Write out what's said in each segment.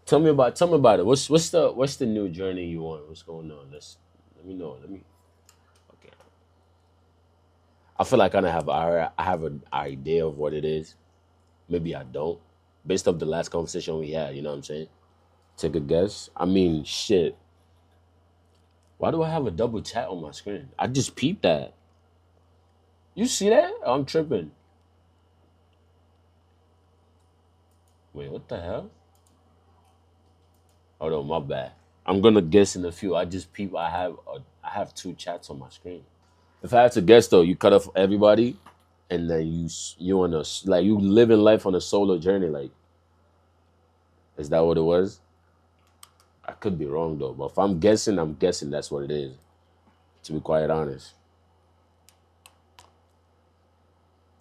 Tell me about it. What's the new journey you want? What's going on? Let me know. Let me. Okay. I feel like I have an idea of what it is. Maybe I don't. Based off the last conversation we had, you know what I'm saying? Take a guess. I mean, shit. Why do I have a double chat on my screen? I just peeped that. You see that? I'm tripping. Wait, what the hell? Hold on, my bad. I'm gonna guess in a few. I just peep. I have two chats on my screen. If I had to guess though, you cut off everybody, and then you on a like you living life on a solo journey. Like, is that what it was? I could be wrong though, but if I'm guessing that's what it is. To be quite honest,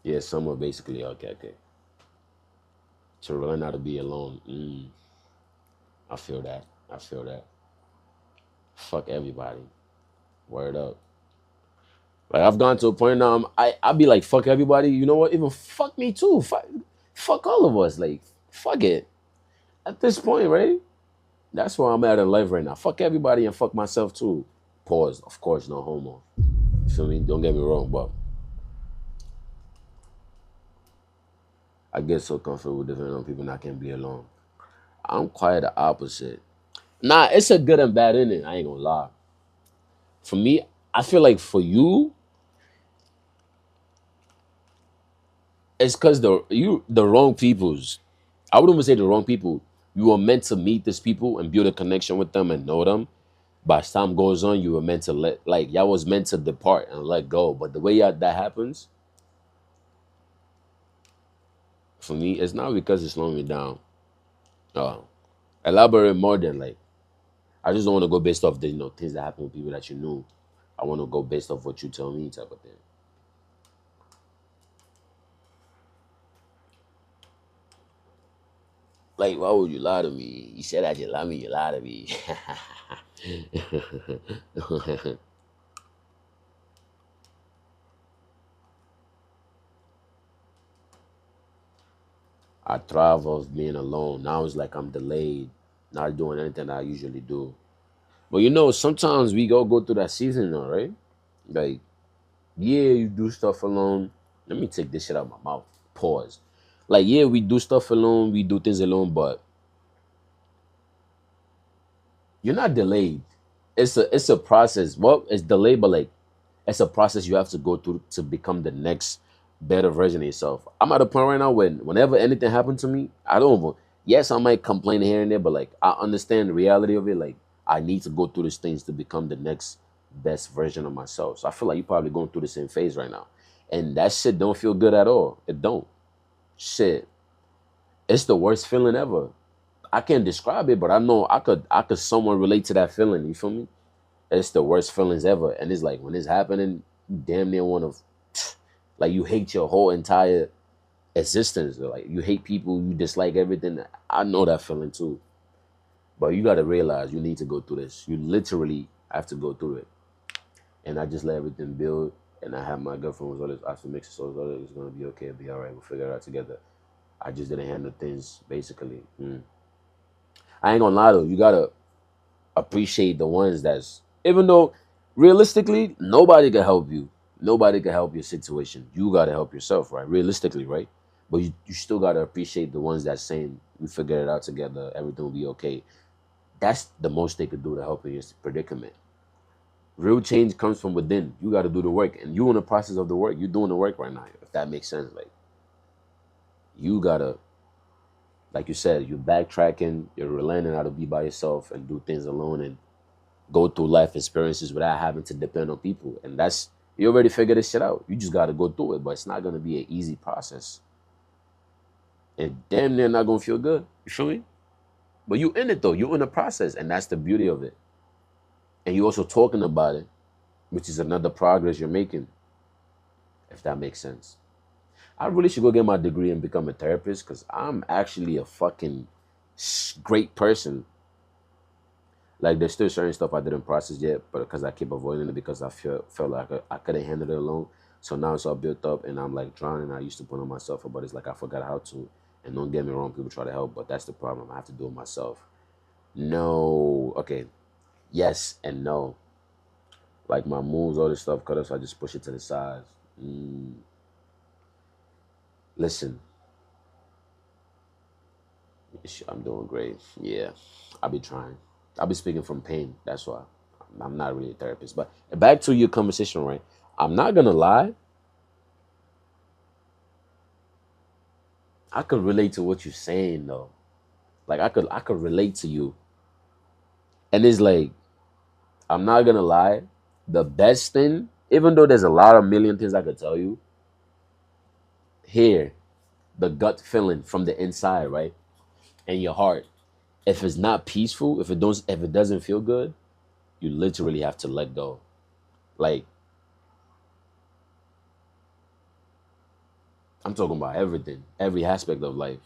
yeah, somewhere basically. Okay, okay. To learn how to be alone. I feel that. I feel that. Fuck everybody. Word up. Like I've gone to a point now. I be like fuck everybody. You know what? Even fuck me too. Fuck all of us. Like fuck it. At this point, right? That's where I'm at in life right now. Fuck everybody and fuck myself too. Pause. Of course, no homo. You feel me? Don't get me wrong, but I get so comfortable with different people and I can be alone. I'm quite the opposite. Nah, it's a good and bad in it. I ain't gonna lie. For me, I feel like for you, it's because the wrong peoples. I wouldn't even say the wrong people. You were meant to meet these people and build a connection with them and know them. But as time goes on, you were meant to y'all was meant to depart and let go. But the way that happens, for me, it's not because it's slowing me down. Uh, Elaborate more than like I just don't want to go based off the things that happen with people that you knew. I want to go based off what you tell me type of thing. Like, why would you lie to me? You said that you love me, you lie to me. I thrive off being alone. Now it's like I'm delayed, not doing anything I usually do. But sometimes we go through that season, all right? Like, yeah, you do stuff alone. Let me take this shit out of my mouth. Pause. Like, yeah, we do stuff alone, we do things alone, but you're not delayed. It's a process. Well, it's delayed, but like it's a process you have to go through to become the next better version of yourself. I'm at a point right now whenever anything happens to me, I don't even, yes, I might complain here and there, but like I understand the reality of it. Like I need to go through these things to become the next best version of myself. So I feel like you're probably going through the same phase right now. And that shit don't feel good at all. It don't. Shit. It's the worst feeling ever. I can't describe it, but I know I could somewhat relate to that feeling. You feel me? It's the worst feelings ever. And it's like when it's happening, you damn near want to, like you hate your whole entire existence. Like you hate people, you dislike everything. I know that feeling too. But you gotta realize you need to go through this. You literally have to go through it. And I just let everything build. And I have my girlfriend was always after mixing, so it's gonna be okay, it'll be all right. We'll figure it out together. I just didn't handle things basically. I ain't gonna lie though, you gotta appreciate the ones that's even though realistically nobody can help you. Nobody can help your situation. You gotta help yourself, right? Realistically, right? But you still gotta appreciate the ones that's saying we figure it out together, everything will be okay. That's the most they could do to help in your predicament. Real change comes from within. You gotta do the work. And you in the process of the work, you're doing the work right now, if that makes sense. Like you gotta, like you said, you're backtracking, you're learning how to be by yourself and do things alone and go through life experiences without having to depend on people. And that's you already figured this shit out. You just gotta go through it, but it's not gonna be an easy process. And damn near not gonna feel good. You feel me? But you in it though. You in the process, and that's the beauty of it. And you also talking about it, which is another progress you're making, if that makes sense. I really should go get my degree and become a therapist because I'm actually a fucking great person. Like there's still certain stuff I didn't process yet, but because I keep avoiding it because I felt like I couldn't handle it alone. So now it's all built up and I'm like drowning. I used to put on myself, but it's like I forgot how to. And don't get me wrong, people try to help, but that's the problem. I have to do it myself. No. Okay. Yes and no. Like my moves, all this stuff cut off, so I just push it to the sides. Mm, listen, I'm doing great. Yeah, I'll be trying. I'll be speaking from pain. That's why I'm not really a therapist. But back to your conversation, right? I'm not gonna lie. I could relate to what you're saying though. Like I could relate to you. And it's like I'm not gonna lie. The best thing, even though there's a lot of million things I could tell you, here, the gut feeling from the inside, right? And your heart. If it's not peaceful, if it doesn't feel good, you literally have to let go. Like I'm talking about everything, every aspect of life.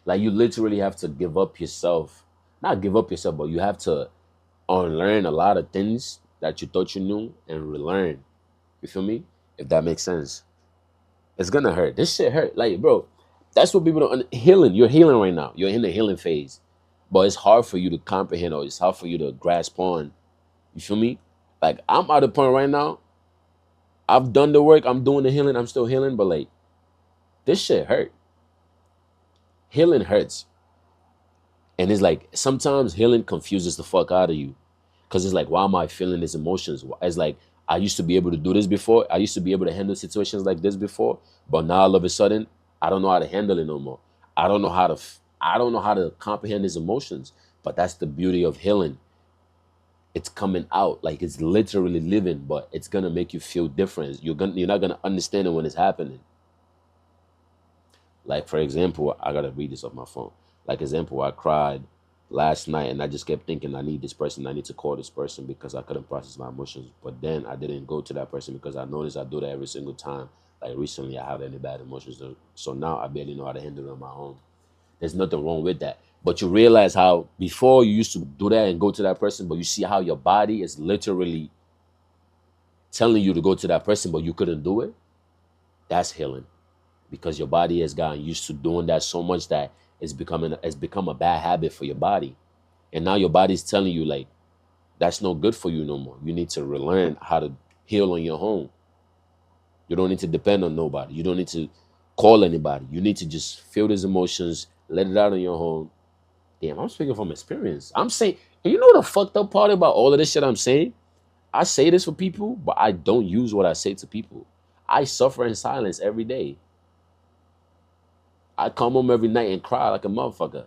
Like you literally have to give up yourself. Not give up yourself, but you have to unlearn a lot of things that you thought you knew and relearn. You feel me? If that makes sense. It's gonna hurt. This shit hurt. Like, bro, that's what people don't healing. You're healing right now. You're in the healing phase. But it's hard for you to comprehend or it's hard for you to grasp on. You feel me? Like I'm at a point right now. I've done the work, I'm doing the healing, I'm still healing, but like this shit hurt. Healing hurts. And it's like sometimes healing confuses the fuck out of you. Cause it's like, why am I feeling these emotions? It's like I used to be able to do this before. I used to be able to handle situations like this before, but now all of a sudden, I don't know how to handle it no more. I don't know how to comprehend these emotions. But that's the beauty of healing. It's coming out like it's literally living, but it's gonna make you feel different. You're not gonna understand it when it's happening. Like for example, I gotta read this off my phone. Like example, I cried last night and I just kept thinking I need this person, I need to call this person because I couldn't process my emotions. But then I didn't go to that person because I noticed I do that every single time. Like recently I have any bad emotions. So now I barely know how to handle it on my own. There's nothing wrong with that. But you realize how before you used to do that and go to that person, but you see how your body is literally telling you to go to that person, but you couldn't do it. That's healing because your body has gotten used to doing that so much that it's become a bad habit for your body. And now your body's telling you like that's no good for you no more. You need to relearn how to heal on your own. You don't need to depend on nobody. You don't need to call anybody. You need to just feel these emotions, let it out on your own. Damn, I'm speaking from experience. I'm saying, and you know the fucked up part about all of this shit I'm saying? I say this for people, but I don't use what I say to people. I suffer in silence every day. I come home every night and cry like a motherfucker.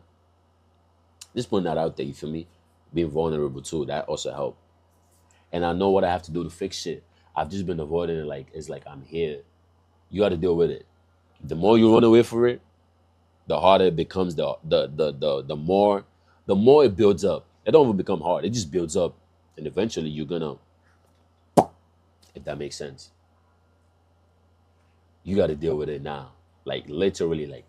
Just putting that out there, you feel me? Being vulnerable too, that also help. And I know what I have to do to fix shit. I've just been avoiding it like it's like I'm here. You got to deal with it. The more you run away from it, the harder it becomes. The more it builds up. It don't even become hard. It just builds up, and eventually you're gonna. If that makes sense, you got to deal with it now. Like literally, like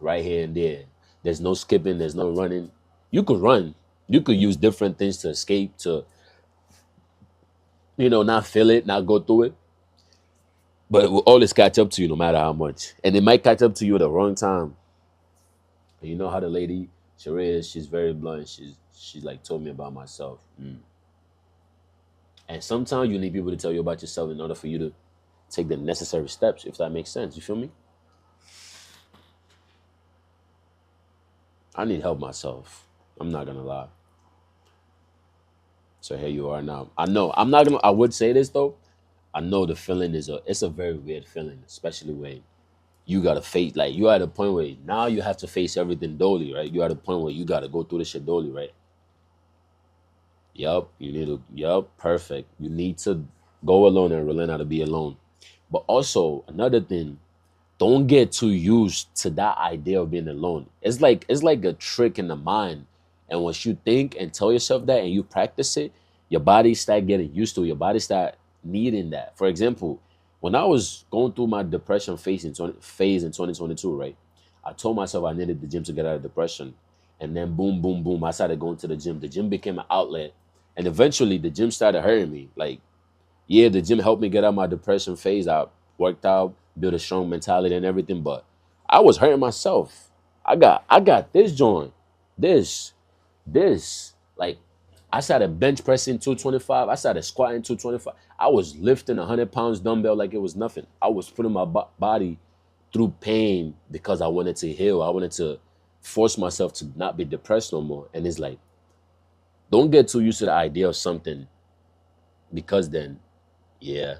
right here and there. There's no skipping. There's no running. You could run. You could use different things to escape. To not feel it, not go through it. But it will always catch up to you no matter how much. And it might catch up to you at the wrong time. And you know how the lady Sheree is, she's very blunt. She's like told me about myself. And sometimes you need people to tell you about yourself in order for you to take the necessary steps, if that makes sense. You feel me? I need help myself. I'm not gonna lie. So here you are now. I know. I would say this though. I know the feeling it's a very weird feeling, especially when you gotta face like you're at a point where now you have to face everything dolly, right? You're at a point where you gotta go through the shit dolly, right? Yup, you need to yup, perfect. You need to go alone and learn how to be alone. But also another thing, don't get too used to that idea of being alone. It's like a trick in the mind. And once you think and tell yourself that and you practice it, your body start getting used to it. Your body start needing that. For example, when I was going through my depression phase in 2022, right? I told myself I needed the gym to get out of depression. And then boom, boom, boom, I started going to the gym. The gym became an outlet. And eventually the gym started hurting me. Like, yeah, the gym helped me get out of my depression phase. I worked out, built a strong mentality and everything, but I was hurting myself. I got this joint, this. This, like, I started bench pressing 225. I started squatting 225. I was lifting 100 pounds dumbbell like it was nothing. I was putting my body through pain because I wanted to heal. I wanted to force myself to not be depressed no more. And it's like, don't get too used to the idea of something, because then, yeah,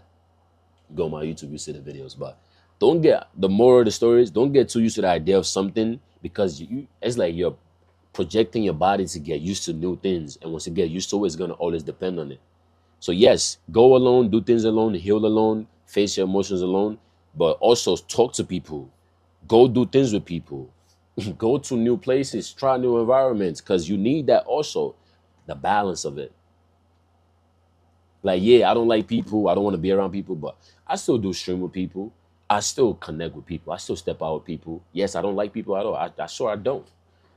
go on my YouTube, you see the videos. But don't get, the moral of the story is, don't get too used to the idea of something, because it's like you're projecting your body to get used to new things. And once you get used to it, it's gonna always depend on it. So yes, go alone, do things alone, heal alone, face your emotions alone, but also talk to people. Go do things with people. Go to new places, try new environments, because you need that also. The balance of it. Like, yeah, I don't like people. I don't want to be around people, but I still do stream with people. I still connect with people. I still step out with people. Yes, I don't like people at all. I sure I don't.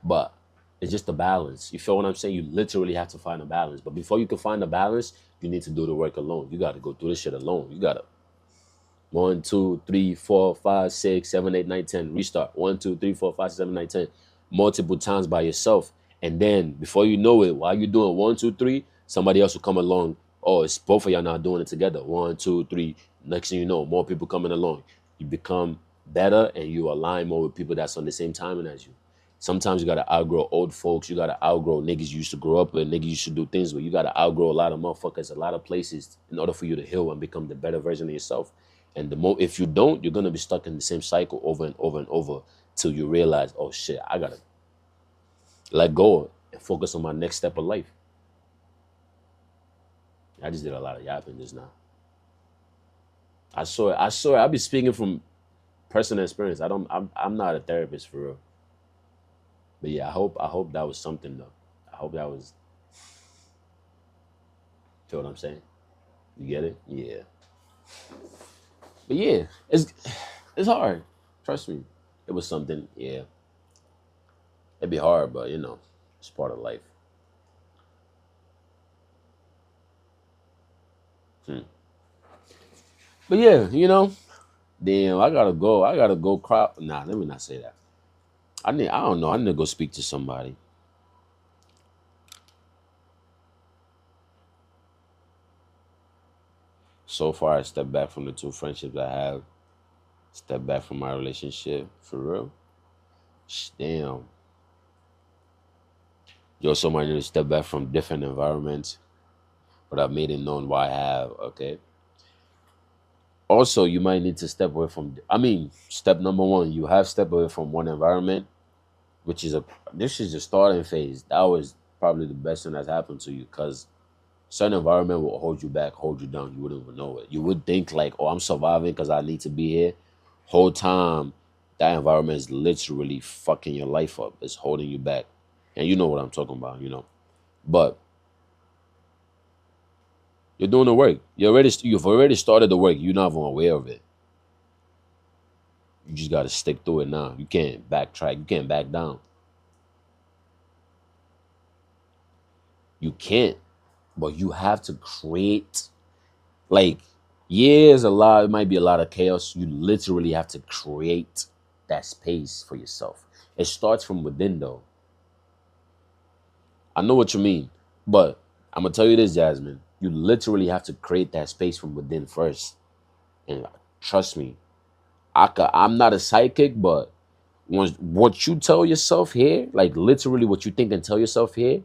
But it's just a balance. You feel what I'm saying? You literally have to find a balance. But before you can find a balance, you need to do the work alone. You got to go through this shit alone. You got to 1, 2, 3, 4, 5, 6, 7, 8, 9, 10. Restart. 1, 2, 3, 4, 5, 7, 9, 10. Multiple times by yourself. And then before you know it, while you're doing 1, 2, 3, somebody else will come along. Oh, it's both of y'all now doing it together. 1, 2, 3. Next thing you know, more people coming along. You become better and you align more with people that's on the same timing as you. Sometimes you gotta outgrow old folks. You gotta outgrow niggas you used to grow up with, niggas you used to do things with. You gotta outgrow a lot of motherfuckers, a lot of places, in order for you to heal and become the better version of yourself. And if you don't, you're gonna be stuck in the same cycle over and over and over till you realize, oh shit, I gotta let go and focus on my next step of life. I just did a lot of yapping just now. I saw it. I saw it. I be speaking from personal experience. I'm not a therapist for real. But yeah, I hope that was something though. I hope that was, feel what I'm saying? You get it? Yeah. But yeah, it's hard. Trust me. It was something, yeah. It'd be hard, but it's part of life. Hmm. But yeah, damn, I gotta go. I gotta go crop. Nah, let me not say that. I don't know. I need to go speak to somebody. So far, I stepped back from the two friendships I have. Step back from my relationship. For real. Damn. Yo, somebody need to step back from different environments, but I've made it known why I have. Okay. Also, you might need to step away from. I mean, step number one, you have stepped away from one environment, which is a. This is the starting phase. That was probably the best thing that's happened to you, because certain environment will hold you back, hold you down. You wouldn't even know it. You would think like, oh, I'm surviving because I need to be here. Whole time, that environment is literally fucking your life up. It's holding you back, and you know what I'm talking about. But you're doing the work. You've already started the work. You're not even aware of it. You just got to stick through it now. You can't backtrack. You can't back down. You can't. But you have to create. Like, yeah, it's a lot. It might be a lot of chaos. You literally have to create that space for yourself. It starts from within, though. I know what you mean, but I'm gonna tell you this, Jasmine. You literally have to create that space from within first. And trust me, I'm not a psychic, but once what you tell yourself here, like literally what you think and tell yourself here,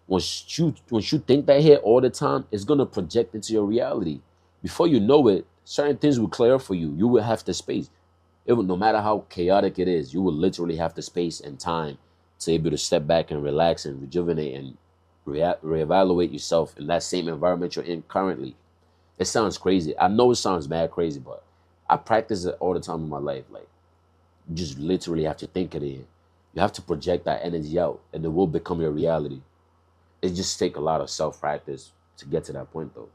once you think that here all the time, it's gonna project into your reality. Before you know it, certain things will clear up for you. You will have the space. No matter how chaotic it is, you will literally have the space and time to able to step back and relax and rejuvenate and reevaluate yourself in that same environment you're in currently. It sounds crazy. I know it sounds mad crazy, but I practice it all the time in my life. Like, you just literally have to think it in. You have to project that energy out, and it will become your reality. It just take a lot of self practice to get to that point, though.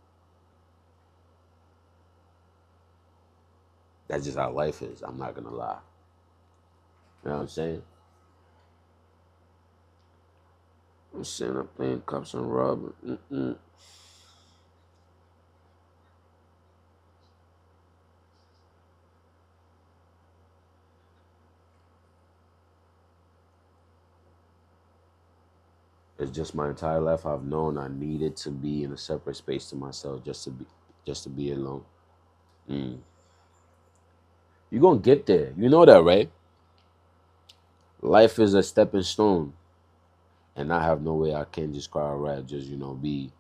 That's just how life is. I'm not gonna lie. You know what I'm saying? I'm sitting up playing cups and rub. It's just my entire life I've known I needed to be in a separate space to myself, just to be alone. Mm. You're gonna get there. You know that, right? Life is a stepping stone, and I have no way I can just cry a rat, just be.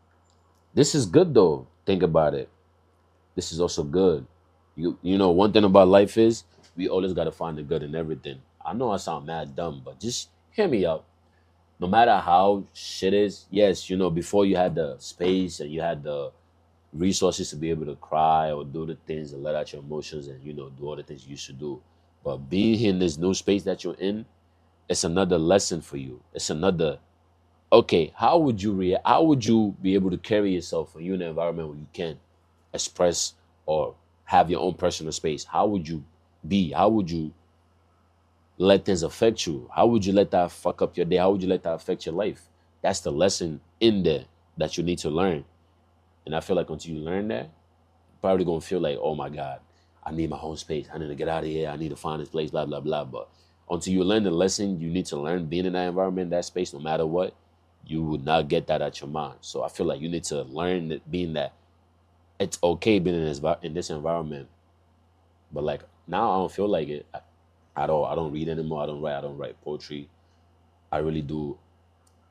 This is good though. Think about it. This is also good. One thing about life is we always gotta find the good in everything. I know I sound mad dumb, but just hear me out. No matter how shit is, yes, before you had the space and you had the resources to be able to cry or do the things and let out your emotions and do all the things you should do. But being in this new space that you're in, it's another lesson for you. It's another okay. How would you react? How would you be able to carry yourself when you're in an environment where you can't express or have your own personal space? How would you be? How would you let things affect you? How would you let that fuck up your day? How would you let that affect your life? That's the lesson in there that you need to learn. And I feel like until you learn that, you're probably gonna feel like, oh my God, I need my own space. I need to get out of here. I need to find this place, blah, blah, blah. But until you learn the lesson you need to learn being in that environment, that space, no matter what, you would not get that out your mind. So I feel like you need to learn that being that it's okay being in this environment. But like now I don't feel like it at all. I don't read anymore. I don't write. I don't write poetry. I really do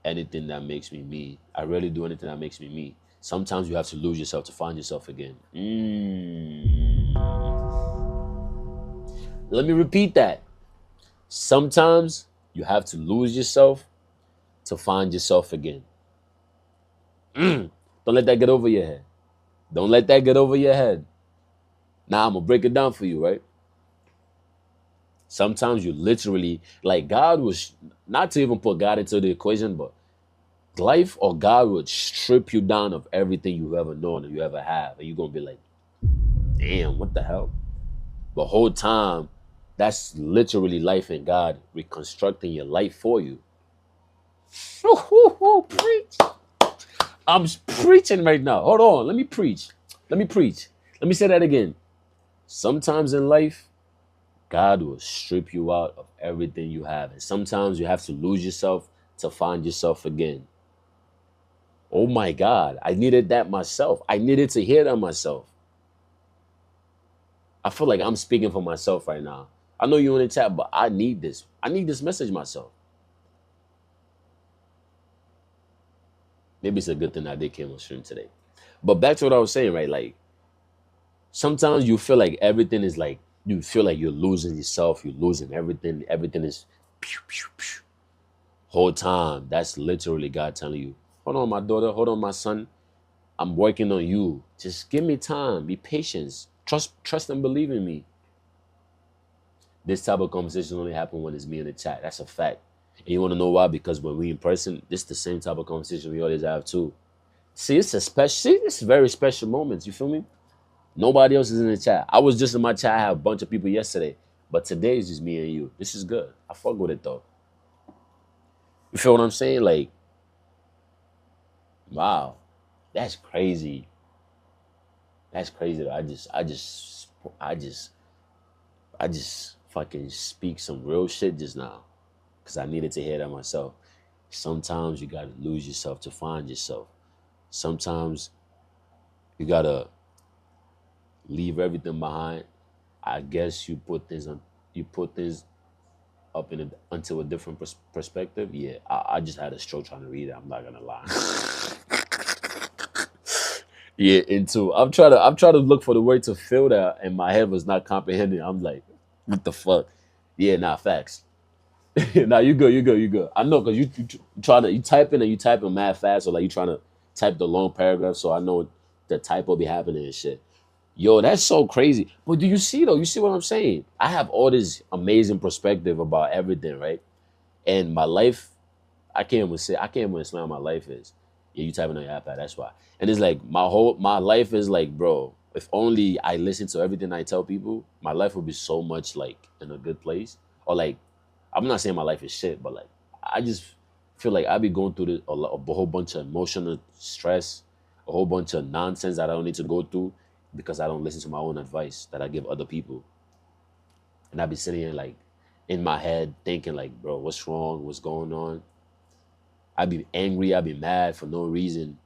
anything that makes me me. I rarely do anything that makes me me. Sometimes you have to lose yourself to find yourself again. Let me repeat that. Sometimes you have to lose yourself to find yourself again. Don't let that get over your head. Don't let that get over your head. Now I'm gonna break it down for you, right? Sometimes you literally like God was not to even put God into the equation, but life or God would strip you down of everything you've ever known and you ever have. And you're gonna be like, damn, what the hell? The whole time, that's literally life and God reconstructing your life for you. Preach. I'm preaching right now. Hold on. Let me preach. Let me preach. Let me say that again. Sometimes in life, God will strip you out of everything you have. And sometimes you have to lose yourself to find yourself again. Oh my God. I needed that myself. I needed to hear that myself. I feel like I'm speaking for myself right now. I know you're in the chat, but I need this. I need this message myself. Maybe it's a good thing I did came on stream today. But back to what I was saying, right? Like sometimes you feel like everything is like you feel like you're losing yourself, you're losing everything. Everything is pew, pew, pew. Whole time. That's literally God telling you, hold on, my daughter, hold on, my son. I'm working on you. Just give me time. Be patient. Trust and believe in me. This type of conversation only happen when it's me in the chat. That's a fact. And you want to know why? Because when we in person, this is the same type of conversation we always have too. See, it's a special. See, it's very special moments. You feel me? Nobody else is in the chat. I was just in my chat. I had a bunch of people yesterday, but today is just me and you. This is good. I fuck with it though. You feel what I'm saying? Like, wow, that's crazy. That's crazy. I just fucking speak some real shit just now, cause I needed to hear that myself. Sometimes you gotta lose yourself to find yourself. Sometimes you gotta leave everything behind. I guess you put things up onto a different perspective. Yeah, I just had a stroke trying to read it. I'm not gonna lie. Yeah, into I'm trying to look for the word to fill that, and my head was not comprehending. I'm like, what the fuck? Yeah, nah, facts. Nah, you good, you good, you good. I know because you try to you typing mad fast, or like you trying to type the long paragraph, so I know the typo be happening and shit. Yo, that's so crazy. But do you see though? You see what I'm saying? I have all this amazing perspective about everything, right? And my life, I can't even explain how my life is. Yeah, you typing on your iPad, that's why. And it's like my life is like, bro, if only I listen to everything I tell people, my life would be so much like in a good place. Or like, I'm not saying my life is shit, but like I just feel like I be going through a whole bunch of emotional stress, a whole bunch of nonsense that I don't need to go through because I don't listen to my own advice that I give other people. And I be sitting here like in my head thinking like, bro, what's wrong? What's going on? I be angry, I be mad for no reason.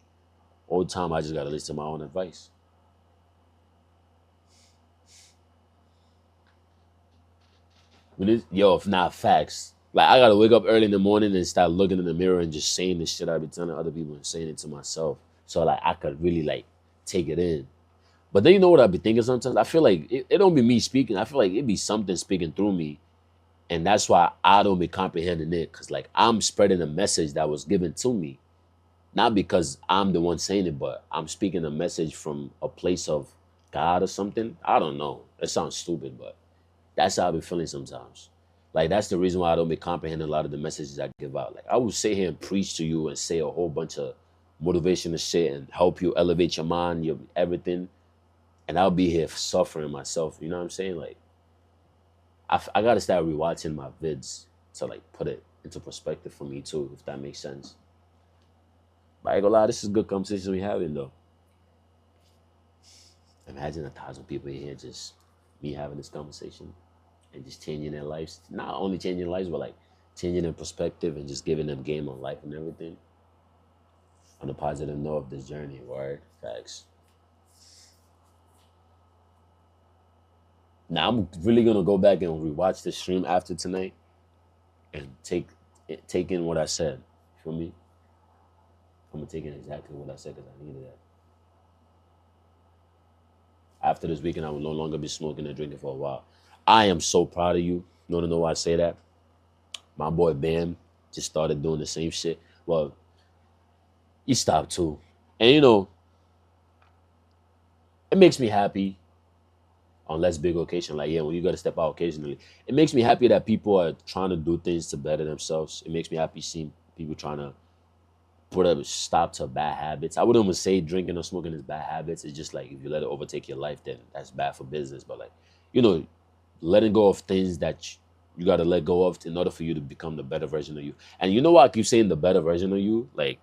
All the time I just gotta listen to my own advice. When it's, yo, if not facts. Like I gotta wake up early in the morning and start looking in the mirror and just saying the shit I be telling other people and saying it to myself. So like I could really like take it in. But then you know what I be thinking sometimes? I feel like it don't be me speaking. I feel like it be something speaking through me. And that's why I don't be comprehending it. Cause like I'm spreading a message that was given to me. Not because I'm the one saying it, but I'm speaking a message from a place of God or something. I don't know. It sounds stupid, but that's how I be feeling sometimes. Like that's the reason why I don't be comprehending a lot of the messages I give out. Like I will sit here and preach to you and say a whole bunch of motivational shit and help you elevate your mind, your everything, and I'll be here suffering myself. You know what I'm saying? Like I gotta start rewatching my vids to like put it into perspective for me too, if that makes sense. But I ain't gonna lie, this is a good conversation we having though. Imagine 1,000 people here, just me having this conversation and just changing their lives. Not only changing lives, but like changing their perspective and just giving them game on life and everything. On a positive note of this journey, word, facts. Now I'm really gonna go back and rewatch the stream after tonight and take in what I said. You feel me? I'm gonna take in exactly what I said because I needed that. After this weekend, I will no longer be smoking and drinking for a while. I am so proud of you. You want to know why I say that? My boy Bam just started doing the same shit. Well, he stopped too. And you know, it makes me happy on less big occasion. Like, yeah, when you gotta step out occasionally. It makes me happy that people are trying to do things to better themselves. It makes me happy seeing people trying to put a stop to bad habits. I wouldn't even say drinking or smoking is bad habits. It's just like if you let it overtake your life, then that's bad for business. But like, you know, letting go of things that you got to let go of in order for you to become the better version of you. And you know what? I keep saying the better version of you. Like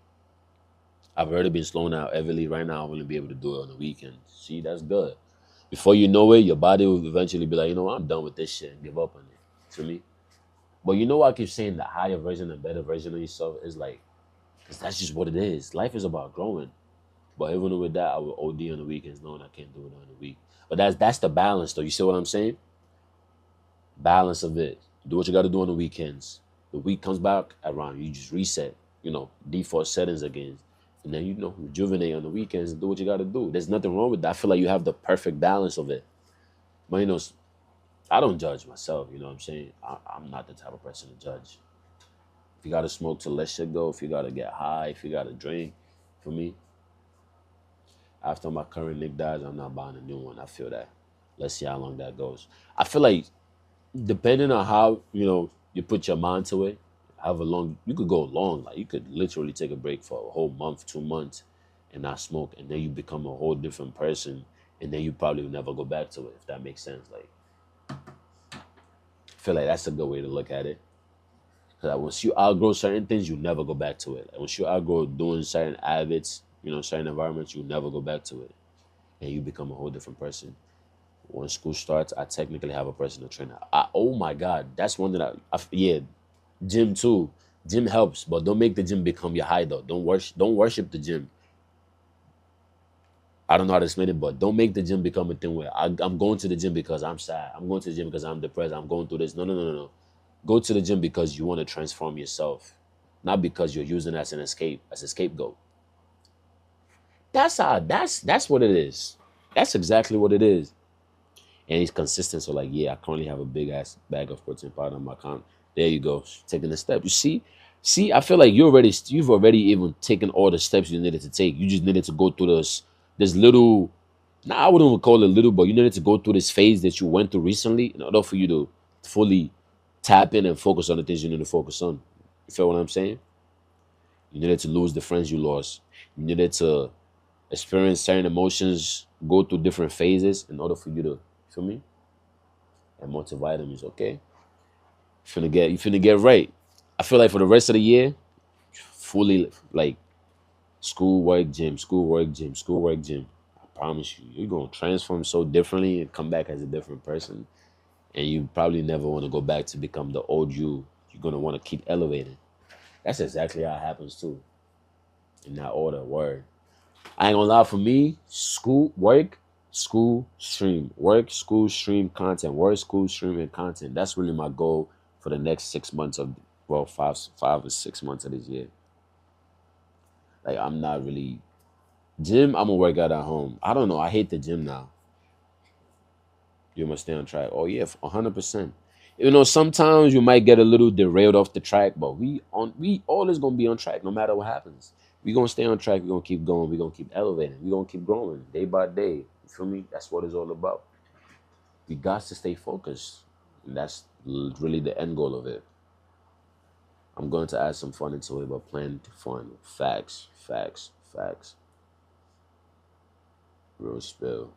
I've already been slowing down heavily. Right now, I'm gonna be able to do it on the weekend. See, that's good. Before you know it, your body will eventually be like, you know what? I'm done with this shit and give up on it. To me. But you know what? I keep saying the higher version and better version of yourself is like, because that's just what it is. Life is about growing. But even with that, I will OD on the weekends knowing I can't do it on the week. But that's the balance though. You see what I'm saying? Balance of it. Do what you gotta do on the weekends. The week comes back around, you just reset, default settings again. And then rejuvenate on the weekends and do what you gotta do. There's nothing wrong with that. I feel like you have the perfect balance of it. But I don't judge myself, you know what I'm saying? I'm not the type of person to judge. If you gotta smoke to let shit go, if you gotta get high, if you gotta drink, for me, after my current Nick dies, I'm not buying a new one. I feel that. Let's see how long that goes. I feel like depending on how you put your mind to it, however long you could go long. Like you could literally take a break for a whole month, 2 months, and not smoke, and then you become a whole different person, and then you probably will never go back to it. If that makes sense, like I feel like that's a good way to look at it. Because like, once you outgrow certain things, you never go back to it. Like once you outgrow doing certain habits, certain environments, you never go back to it, and you become a whole different person. When school starts, I technically have a personal trainer. Oh my God, that's one that yeah, gym too. Gym helps, but don't make the gym become your hideout. Don't worship the gym. I don't know how to explain it, but don't make the gym become a thing where I'm going to the gym because I'm sad. I'm going to the gym because I'm depressed. I'm going through this. No, no, no, no, no. Go to the gym because you want to transform yourself, not because you're using it as an escape, as a scapegoat. That's what it is. That's exactly what it is. And he's consistent. So like, yeah, I currently have a big ass bag of protein powder on my account. There you go, taking the step. You see, I feel like you've already even taken all the steps you needed to take. You just needed to go through this little. Nah, I wouldn't even call it little, but you needed to go through this phase that you went through recently in order for you to fully tap in and focus on the things you need to focus on. You feel what I'm saying? You needed to lose the friends you lost. You needed to experience certain emotions, go through different phases in order for you to, you feel me? And multivitamins, okay? You finna get right. I feel like for the rest of the year, fully like school, work, gym, school, work, gym, school, work, gym. I promise you, you're gonna transform so differently and come back as a different person. And you probably never want to go back to become the old you. You're gonna want to keep elevating. That's exactly how it happens too. In that order, word. I ain't gonna lie, for me, school, work, school, stream. Work, school, stream, content. Work, school, stream, and content. That's really my goal for the next 6 months of, well, five or 6 months of this year. Like, I'm not really, gym, I'm gonna work out at home. I don't know, I hate the gym now. You must stay on track. Oh yeah, 100%. You know, sometimes you might get a little derailed off the track, but we always gonna be on track no matter what happens. We gonna stay on track. We gonna keep going. We gonna keep elevating. We gonna keep growing day by day. You feel me? That's what it's all about. We got to stay focused, and that's really the end goal of it. I'm going to add some fun into it, but plenty fun. Facts, facts, facts. Real spill.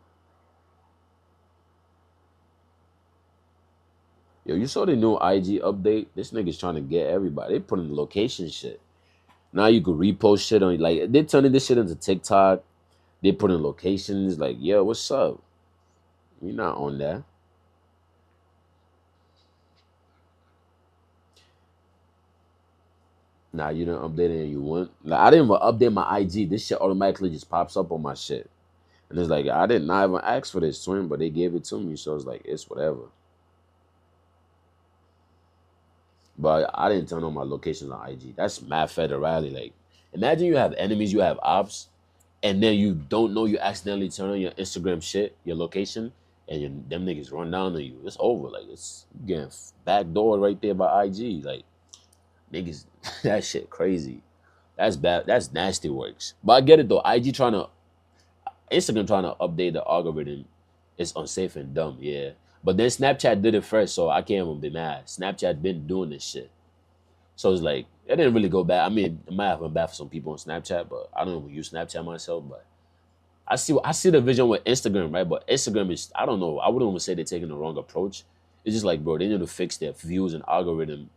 Yo, you saw the new IG update? This nigga's trying to get everybody. They put in the location shit. Now you could repost shit on, like, they turning this shit into TikTok. They put in locations like, yo, what's up? We not on that. Nah, you didn't update it and you want. Like, I didn't even update my IG. This shit automatically just pops up on my shit. And it's like, I did not even ask for this twin, but they gave it to me. So it's like, it's whatever. But I didn't turn on my locations on IG. That's mad federally. Like, imagine you have enemies, you have ops, and then you don't know you accidentally turn on your Instagram shit, your location, and them niggas run down on you. It's over. Like, it's getting backdoor right there by IG. Like, niggas, that shit crazy. That's bad. That's nasty works. But I get it though. Instagram trying to update the algorithm. It's unsafe and dumb. Yeah. But then Snapchat did it first, so I can't even be mad. Snapchat been doing this shit. So it's like, it didn't really go bad. I mean, it might have been bad for some people on Snapchat, but I don't even use Snapchat myself. But I see the vision with Instagram, right? But Instagram is, I don't know. I wouldn't even say they're taking the wrong approach. It's just like, bro, they need to fix their views and algorithm.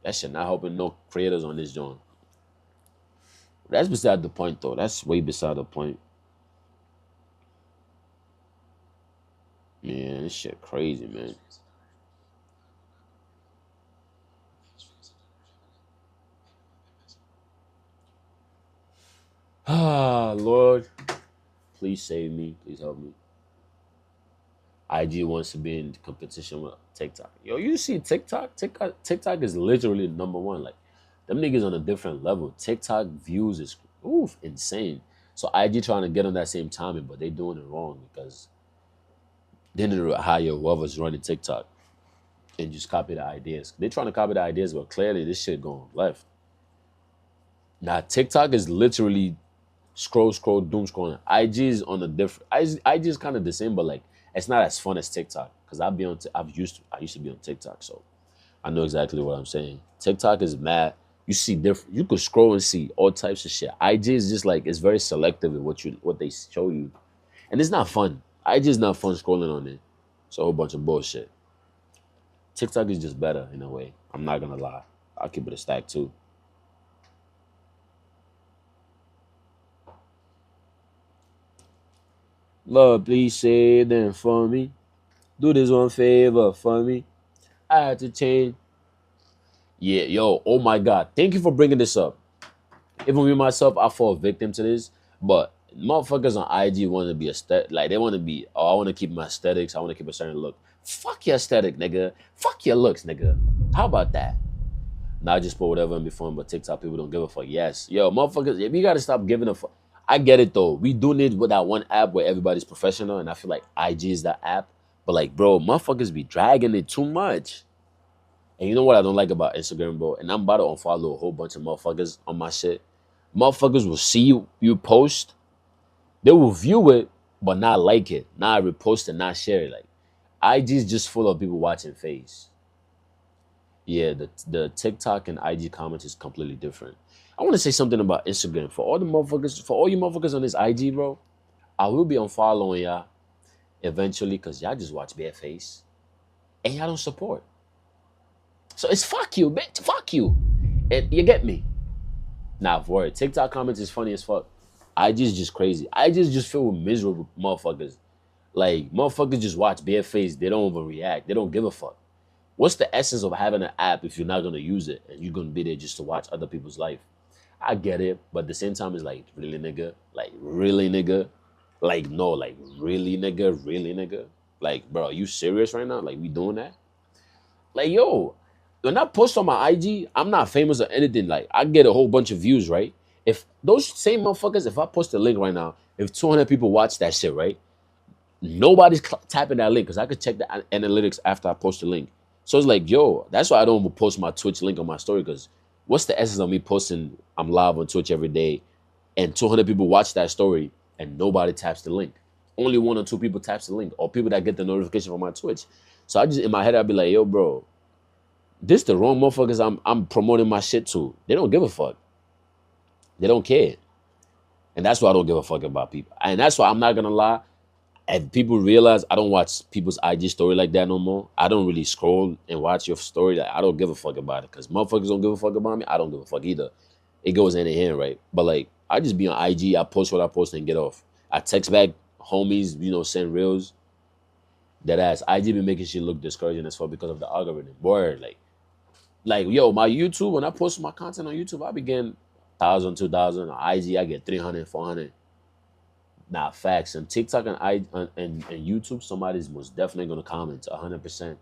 That shit not helping no creators on this joint. That's beside the point, though. That's way beside the point. Man, this shit crazy, man. Ah, Lord, please save me. Please help me. IG wants to be in competition with TikTok. Yo, you see TikTok? TikTok is literally number one. Like, them niggas on a different level. TikTok views is oof insane. So IG trying to get on that same timing, but they doing it wrong because they need to hire whoever's running TikTok and just copy the ideas. They trying to copy the ideas, but clearly this shit going left. Now TikTok is literally scroll, doom scrolling. IG is on a different. IG is kind of the same, but like it's not as fun as TikTok. Cause I've been on. I used to be on TikTok, so I know exactly what I'm saying. TikTok is mad. You see different. You could scroll and see all types of shit. IG is just like it's very selective in what they show you, and it's not fun. IG is not fun scrolling on it. It's a whole bunch of bullshit. TikTok is just better in a way. I'm not gonna lie. I'll keep it a stack too. Lord, please say them for me. Do this one favor for me. I had to change. Yeah, yo, oh my God. Thank you for bringing this up. Even me myself, I fall victim to this. But motherfuckers on IG want to be aesthetic. Like, they want to be, oh, I want to keep my aesthetics. I want to keep a certain look. Fuck your aesthetic, nigga. Fuck your looks, nigga. How about that? Now I just put whatever in before, but TikTok people don't give a fuck. Yes. Yo, motherfuckers, we got to stop giving a fuck. I get it, though. We do need with that one app where everybody's professional, and I feel like IG is that app. But, like, bro, motherfuckers be dragging it too much. And you know what I don't like about Instagram, bro? And I'm about to unfollow a whole bunch of motherfuckers on my shit. Motherfuckers will see you post, they will view it, but not like it, not repost it, not share it. Like IG is just full of people watching face. Yeah, the TikTok and IG comments is completely different. I want to say something about Instagram for all the motherfuckers, for all you motherfuckers on this IG, bro. I will be unfollowing y'all eventually because y'all just watch bare face and y'all don't support. So it's fuck you, bitch. Fuck you. And you get me? Nah, for it. TikTok comments is funny as fuck. IG is just crazy. IG is just filled with miserable motherfuckers. Like, motherfuckers just watch bare face. They don't even react. They don't give a fuck. What's the essence of having an app if you're not gonna use it and you're gonna be there just to watch other people's life? I get it, but at the same time, it's like, really, nigga? Like, really, nigga? Like, no, like, really, nigga? Really, nigga? Like, bro, are you serious right now? Like, we doing that? Like, yo, when I post on my IG, I'm not famous or anything. Like, I get a whole bunch of views, right? If those same motherfuckers, if I post a link right now, if 200 people watch that shit, right? Nobody's tapping that link because I could check the analytics after I post the link. So it's like, yo, that's why I don't post my Twitch link on my story, because what's the essence of me posting I'm live on Twitch every day and 200 people watch that story and nobody taps the link? Only one or two people taps the link, or people that get the notification from my Twitch. So I just, in my head, I'd be like, yo, bro, this the wrong motherfuckers I'm promoting my shit to. They don't give a fuck. They don't care. And that's why I don't give a fuck about people. And that's why I'm not gonna lie. And people realize I don't watch people's IG story like that no more. I don't really scroll and watch your story. Like, I don't give a fuck about it, because motherfuckers don't give a fuck about me. I don't give a fuck either. It goes hand in hand, right? But like, I just be on IG. I post what I post and get off. I text back homies, send reels. That ass. IG be making shit look discouraging as fuck because of the algorithm. Boy, like yo, my YouTube, when I post my content on YouTube, I be getting 1,000, 2,000. On IG, I get 300, 400. Nah, facts. And TikTok and YouTube, somebody's most definitely gonna comment 100%.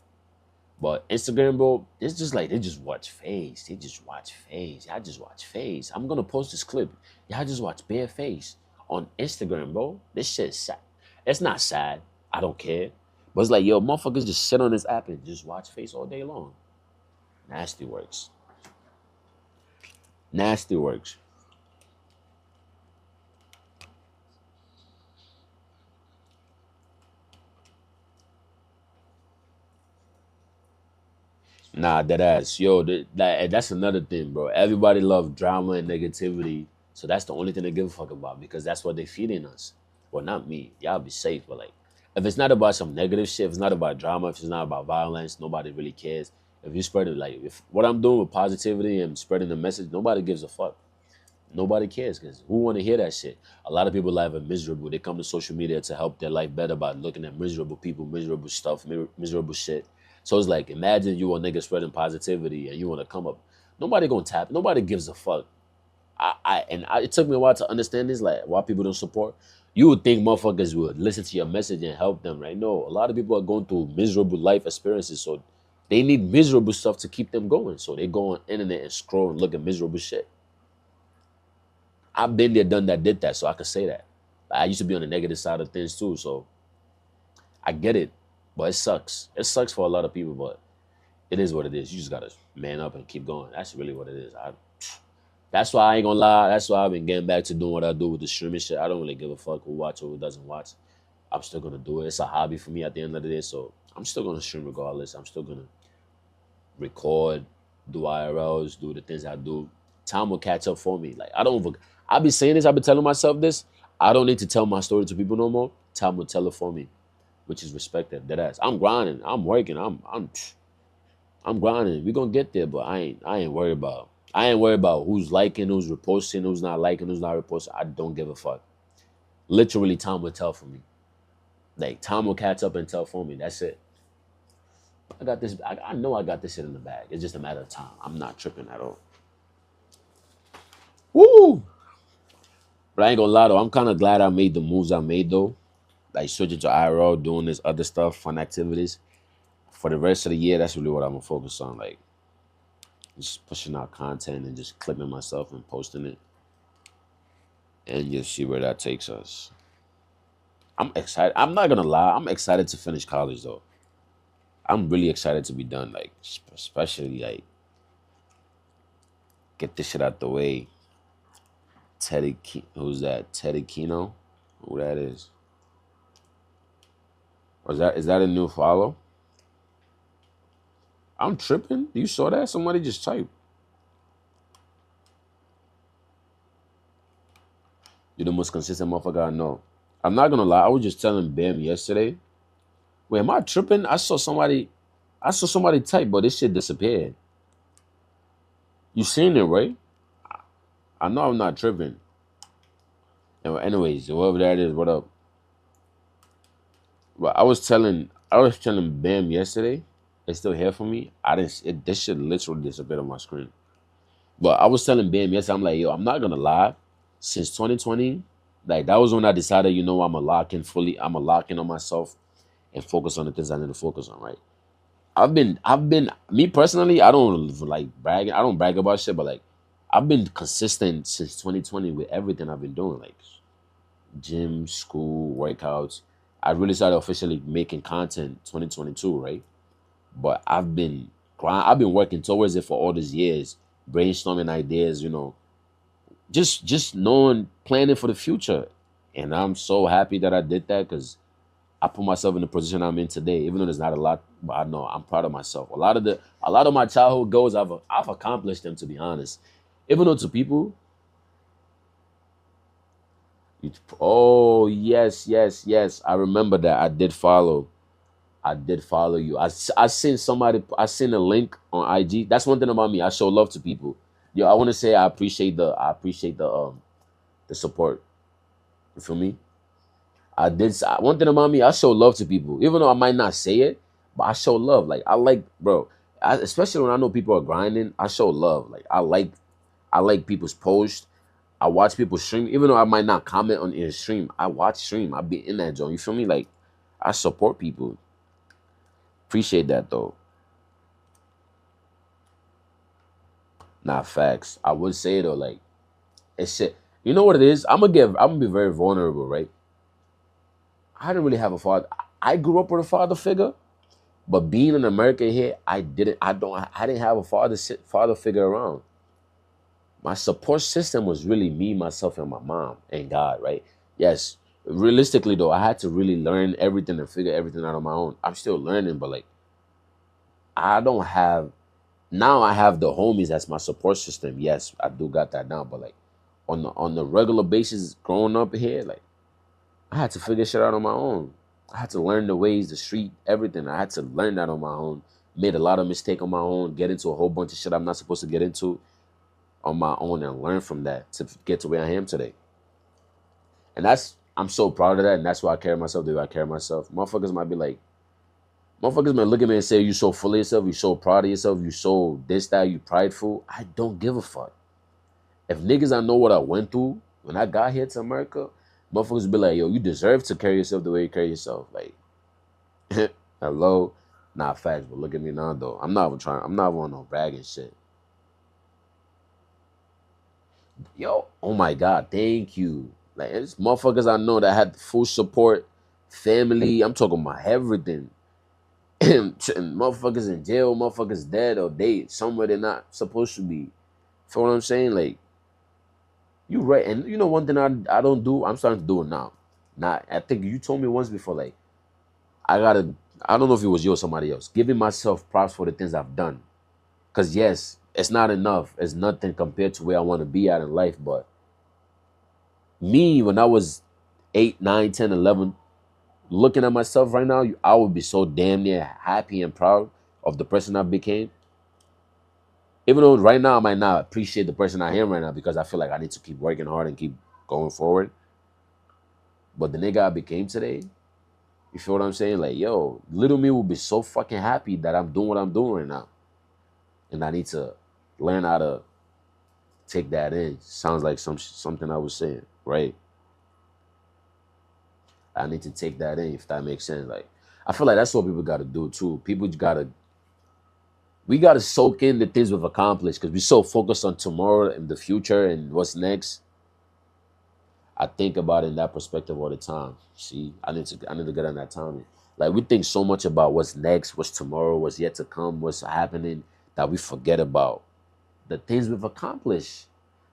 But Instagram, bro, it's just like they just watch face. They just watch face. Y'all just watch face. I'm gonna post this clip. Y'all just watch bare face on Instagram, bro. This shit's sad. It's not sad. I don't care. But it's like, yo, motherfuckers just sit on this app and just watch face all day long. Nasty works. Nasty works. Nah, that ass. Yo, that's another thing, bro. Everybody love drama and negativity. So that's the only thing they give a fuck about, because that's what they feeding us. Well, not me. Y'all be safe, but like, if it's not about some negative shit, if it's not about drama, if it's not about violence, nobody really cares. If you spread it, like, if what I'm doing with positivity and spreading the message, nobody gives a fuck. Nobody cares, because who want to hear that shit? A lot of people live are miserable. They come to social media to help their life better by looking at miserable people, miserable stuff, miserable shit. So it's like, imagine you a nigga spreading positivity and you want to come up. Nobody gonna tap. Nobody gives a fuck. It took me a while to understand this, like, why people don't support. You would think motherfuckers would listen to your message and help them, right? No, a lot of people are going through miserable life experiences, so they need miserable stuff to keep them going. So they go on internet and scroll and look at miserable shit. I've been there, done that, did that, so I can say that. I used to be on the negative side of things too, so I get it. But it sucks. It sucks for a lot of people, but it is what it is. You just gotta man up and keep going. That's really what it is. That's why I ain't gonna lie. That's why I've been getting back to doing what I do with the streaming shit. I don't really give a fuck who watch or who doesn't watch. I'm still gonna do it. It's a hobby for me at the end of the day, so I'm still gonna stream regardless. I'm still gonna record, do IRLs, do the things I do. Time will catch up for me. Like, I be saying this, I be telling myself this. I don't need to tell my story to people no more. Time will tell it for me, which is respected. Dead ass. I'm grinding. I'm working. I'm grinding. We gonna get there, but I ain't worried about. I ain't worried about who's liking, who's reposting, who's not liking, who's not reposting. I don't give a fuck. Literally, time will tell for me. Like, time will catch up and tell for me. That's it. I got this. I know I got this shit in the bag. It's just a matter of time. I'm not tripping at all. Woo! But I ain't gonna lie though. I'm kind of glad I made the moves I made though. Like, switching to IRL, doing this other stuff, fun activities. For the rest of the year, that's really what I'm gonna focus on. Like, just pushing out content and just clipping myself and posting it, and just see where that takes us. I'm excited. I'm not gonna lie. I'm excited to finish college though. I'm really excited to be done. Like, especially like get this shit out the way. Who's that? Teddy Kino? Who that is? Or is that a new follow? I'm tripping. You saw that? Somebody just typed. You're the most consistent motherfucker I know. I'm not gonna lie. I was just telling Bam yesterday. Wait, am I tripping? I saw somebody type, but this shit disappeared. You seen it, right? I know I'm not tripping. Anyways, whoever that is, what up? But I was telling Bam yesterday. It's still here for me. I didn't. This shit literally disappeared on my screen. But I was telling Bam, yes, I'm like, yo, I'm not gonna lie. Since 2020, like that was when I decided, I'm a lock in fully. I'm a lock in on myself and focus on the things I need to focus on. Right. I've been me personally. I don't like bragging. I don't brag about shit, but like, I've been consistent since 2020 with everything I've been doing. Like gym, school, workouts. I really started officially making content 2022, right? But I've been working towards it for all these years, brainstorming ideas, just knowing, planning for the future. And I'm so happy that I did that because I put myself in the position I'm in today, even though there's not a lot, but I know I'm proud of myself. A lot of my childhood goals, I've accomplished them, to be honest. Even though to people, oh yes, yes, yes, I remember that. I did follow you. I seen somebody. I seen a link on IG. That's one thing about me. I show love to people. Yo, I want to say I appreciate the support. You feel me? One thing about me. I show love to people, even though I might not say it, but I show love. Like I like, bro. Especially when I know people are grinding, I show love. Like I like people's posts. I watch people stream, even though I might not comment on their stream. I watch stream. I be in that zone. You feel me? Like I support people. Appreciate that though. Not facts. I would say though, like it's shit. You know what it is? I'm gonna be very vulnerable, right? I didn't really have a father. I grew up with a father figure, but being in America here, I didn't have a father figure around. My support system was really me, myself, and my mom and God, right? Yes. Realistically though, I had to really learn everything and figure everything out on my own. I'm still learning, but like I don't have now I have the homies as my support system. Yes, I do got that now, but like on the regular basis growing up here, like I had to figure shit out on my own. I had to learn the ways, the street, everything. I had to learn that on my own. Made a lot of mistake on my own, get into a whole bunch of shit I'm not supposed to get into on my own and learn from that to get to where I am today. And I'm so proud of that, and that's why I carry myself the way I carry myself. Motherfuckers might look at me and say, you so full of yourself, you so proud of yourself, you so this, that, you prideful. I don't give a fuck. If niggas I know what I went through when I got here to America, motherfuckers be like, yo, you deserve to carry yourself the way you carry yourself. Like, hello? Nah, facts, but look at me now though. I'm not on no bragging shit. Yo, oh my God, thank you. Like, it's motherfuckers I know that had full support, family. I'm talking about everything. And motherfuckers in jail, motherfuckers dead, or they somewhere they're not supposed to be. Feel what I'm saying? Like, you right. And you know one thing I don't do, I'm starting to do it now. Now, I think you told me once before, like, I don't know if it was you or somebody else, giving myself props for the things I've done. Cause yes, it's not enough. It's nothing compared to where I want to be at in life. But me, when I was 8, 9, 10, 11, looking at myself right now, I would be so damn near happy and proud of the person I became. Even though right now I might not appreciate the person I am right now because I feel like I need to keep working hard and keep going forward. But the nigga I became today, you feel what I'm saying? Like, yo, little me will be so fucking happy that I'm doing what I'm doing right now. And I need to learn how to take that in. Sounds like something I was saying, right? I need to take that in if that makes sense. Like, I feel like that's what people gotta do too. We gotta soak in the things we've accomplished because we're so focused on tomorrow and the future and what's next. I think about it in that perspective all the time. See, I need to get on that timing. Like we think so much about what's next, what's tomorrow, what's yet to come, what's happening, that we forget about the things we've accomplished.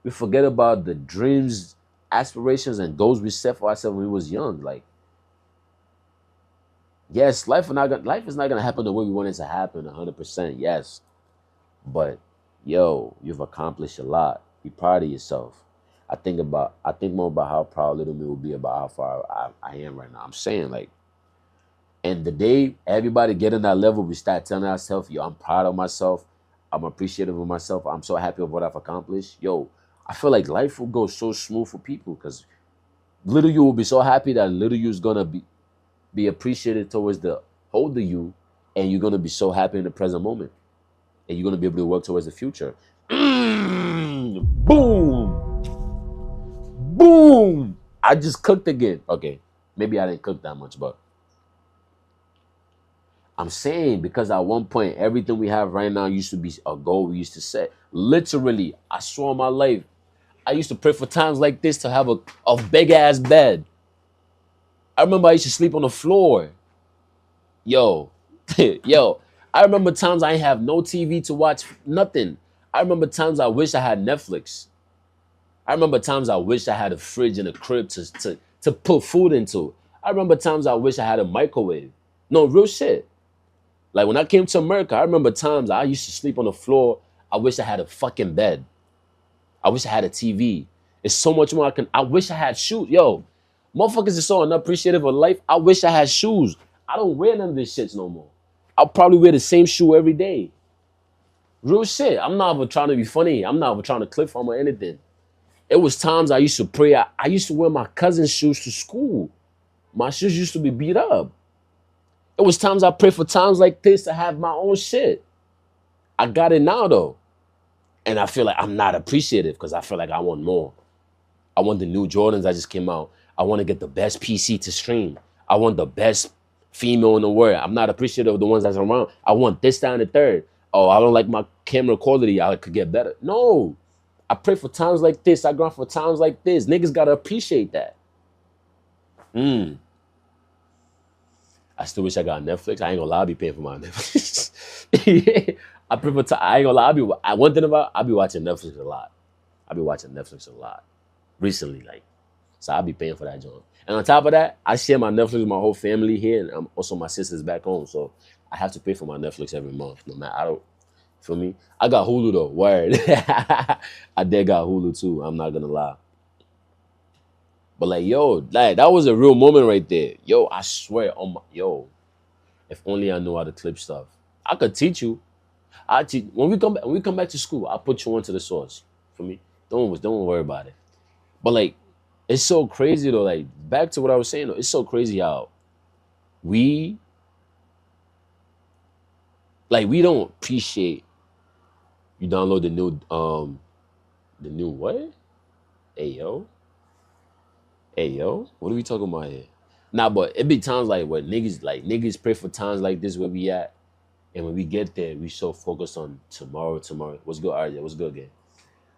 We forget about the dreams, aspirations, and goals we set for ourselves when we was young. Like, yes, life is not gonna happen the way we want it to happen, 100%. Yes, but yo, you've accomplished a lot. Be proud of yourself. I think more about how proud little me will be about how far I am right now. I'm saying like, and the day everybody get in that level, we start telling ourselves, yo, I'm proud of myself. I'm appreciative of myself. I'm so happy with what I've accomplished. Yo, I feel like life will go so smooth for people because little you will be so happy that little you is gonna be appreciated towards the older you and you're gonna be so happy in the present moment, and you're gonna be able to work towards the future. Boom, boom. I just cooked again. Okay, maybe I didn't cook that much, but I'm saying because at one point everything we have right now used to be a goal we used to set. Literally, I swear on my life, I used to pray for times like this to have a big ass bed. I remember I used to sleep on the floor. Yo, yo. I remember times I ain't have no TV to watch, nothing. I remember times I wish I had Netflix. I remember times I wish I had a fridge and a crib to put food into. I remember times I wish I had a microwave. No, real shit. Like when I came to America, I remember times I used to sleep on the floor. I wish I had a fucking bed. I wish I had a TV. It's so much more I wish I had shoes. Yo, motherfuckers are so unappreciative of life. I wish I had shoes. I don't wear none of this shits no more. I'll probably wear the same shoe every day. Real shit. I'm not even trying to be funny. I'm not even trying to clip from or anything. It was times I used to pray. I used to wear my cousin's shoes to school. My shoes used to be beat up. It was times I pray for times like this to have my own shit. I got it now though. And I feel like I'm not appreciative because I feel like I want more. I want the new Jordans that just came out. I want to get the best PC to stream. I want the best female in the world. I'm not appreciative of the ones that's around. I want this, that, and the third. Oh, I don't like my camera quality. I could get better. No. I pray for times like this. I grind for times like this. Niggas got to appreciate that. I still wish I got Netflix. I ain't gonna lie, I'll be paying for my Netflix. I prefer to, I ain't gonna lie, one thing about, I'll be watching Netflix a lot. I'll be watching Netflix a lot. Recently, like. So I'll be paying for that joint. And on top of that, I share my Netflix with my whole family here, and also my sisters back home. So I have to pay for my Netflix every month. No matter, I don't, feel me? I got Hulu though, word. I did got Hulu too, I'm not gonna lie. But like, yo, like that was a real moment right there. Yo, I swear, on my, yo, if only I knew how to clip stuff. I could teach you. I teach when we come back to school, I'll put you onto the source. For me. Don't worry about it. But like, it's so crazy though. Like, back to what I was saying though, it's so crazy how we we don't appreciate you download the new what? Hey yo. Hey yo, what are we talking about here? Nah, but it be times like where niggas pray for times like this where we at. And when we get there, we so focused on tomorrow. What's good, RJ? What's good again?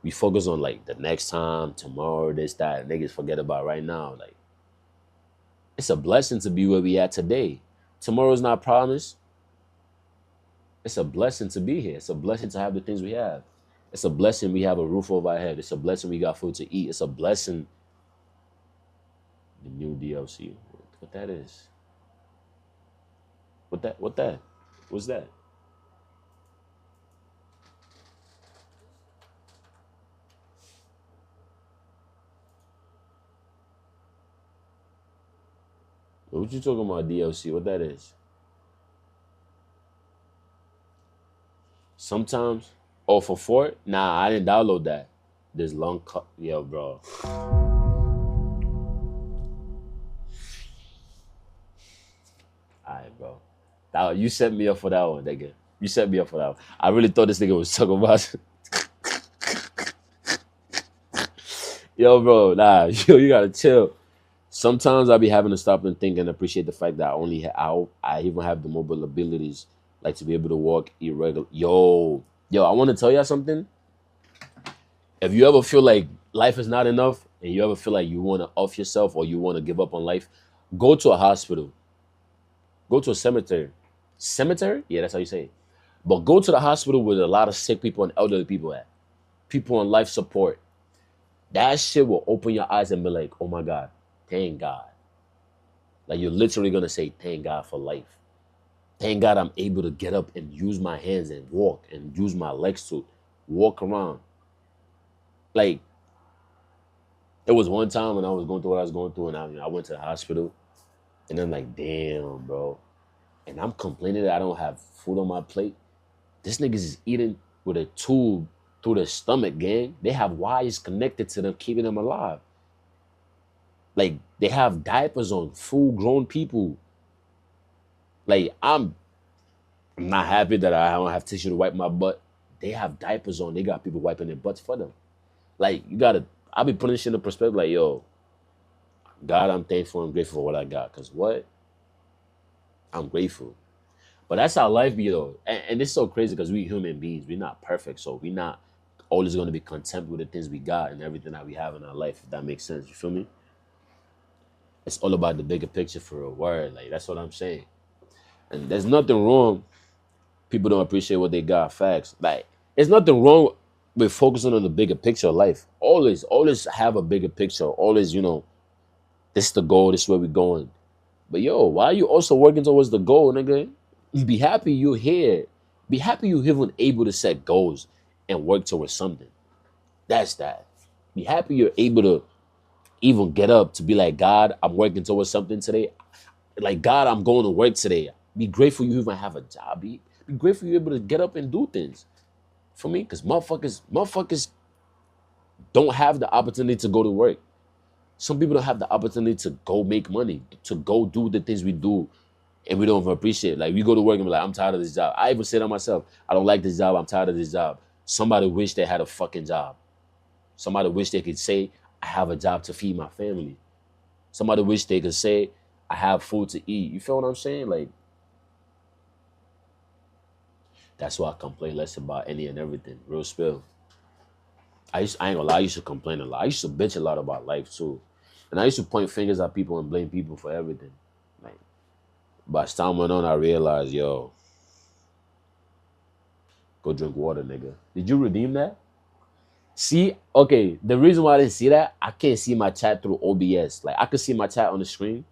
We focus on like the next time, tomorrow, this, that. And niggas forget about right now. Like, it's a blessing to be where we at today. Tomorrow's not promised. It's a blessing to be here. It's a blessing to have the things we have. It's a blessing we have a roof over our head. It's a blessing we got food to eat. It's a blessing. The new DLC. What that is? What that? What's that? What you talking about DLC? What that is? Sometimes. Oh, for Fort? Nah, I didn't download that. This long cut. Yo, bro. Alright, bro. You set me up for that one, nigga. You set me up for that one. I really thought this nigga was talking about. Yo, bro, nah, yo, you gotta chill. Sometimes I be having to stop and think and appreciate the fact that I even have the mobile abilities, like to be able to walk irregular. Yo, I want to tell you something. If you ever feel like life is not enough, and you ever feel like you want to off yourself or you want to give up on life, go to a hospital. Go to a cemetery. Cemetery? Yeah, that's how you say it. But go to the hospital with a lot of sick people and elderly people at. People on life support. That shit will open your eyes and be like, oh my God, thank God. Like, you're literally gonna say, thank God for life. Thank God I'm able to get up and use my hands and walk and use my legs to walk around. Like, it was one time when I was going through what I was going through, and I went to the hospital, and I'm like, damn, bro. And I'm complaining that I don't have food on my plate. This niggas is eating with a tube through their stomach, gang. They have wires connected to them, keeping them alive. Like, they have diapers on full grown people. Like, I'm not happy that I don't have tissue to wipe my butt. They have diapers on. They got people wiping their butts for them. Like you gotta. I be putting shit in perspective. Like yo, God, I'm thankful and grateful for what I got. Cause what? I'm grateful. But that's how life be though. And it's so crazy because we human beings. We're not perfect. So we're not always gonna be content with the things we got and everything that we have in our life, if that makes sense. You feel me? It's all about the bigger picture for a word. Like that's what I'm saying. And there's nothing wrong. People don't appreciate what they got. Facts. Like there's nothing wrong with focusing on the bigger picture of life. Always have a bigger picture. Always, this is the goal, this is where we're going. But yo, why are you also working towards the goal, nigga? Be happy you're here. Be happy you're even able to set goals and work towards something. That's that. Be happy you're able to even get up to be like, God, I'm working towards something today. Like, God, I'm going to work today. Be grateful you even have a job. Be grateful you're able to get up and do things. For me, because motherfuckers don't have the opportunity to go to work. Some people don't have the opportunity to go make money, to go do the things we do, and we don't even appreciate it. Like we go to work and be like, I'm tired of this job. I even say to myself, I don't like this job. I'm tired of this job. Somebody wish they had a fucking job. Somebody wish they could say, I have a job to feed my family. Somebody wish they could say, I have food to eat. You feel what I'm saying? Like, that's why I complain less about any and everything. Real spill. I ain't gonna lie, I used to complain a lot. I used to bitch a lot about life too. And I used to point fingers at people and blame people for everything. Like, but as time went on, I realized, yo, go drink water, nigga. Did you redeem that? See, okay, the reason why I didn't see that, I can't see my chat through OBS. Like, I could see my chat on the screen,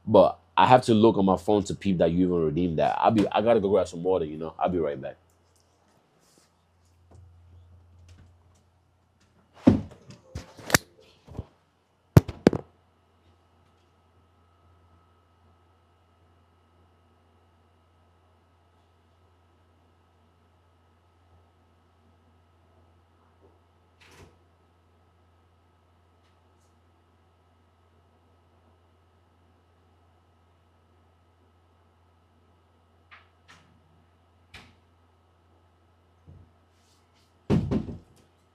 but I have to look on my phone to peep that you even redeemed that. I gotta go grab some water, I'll be right back.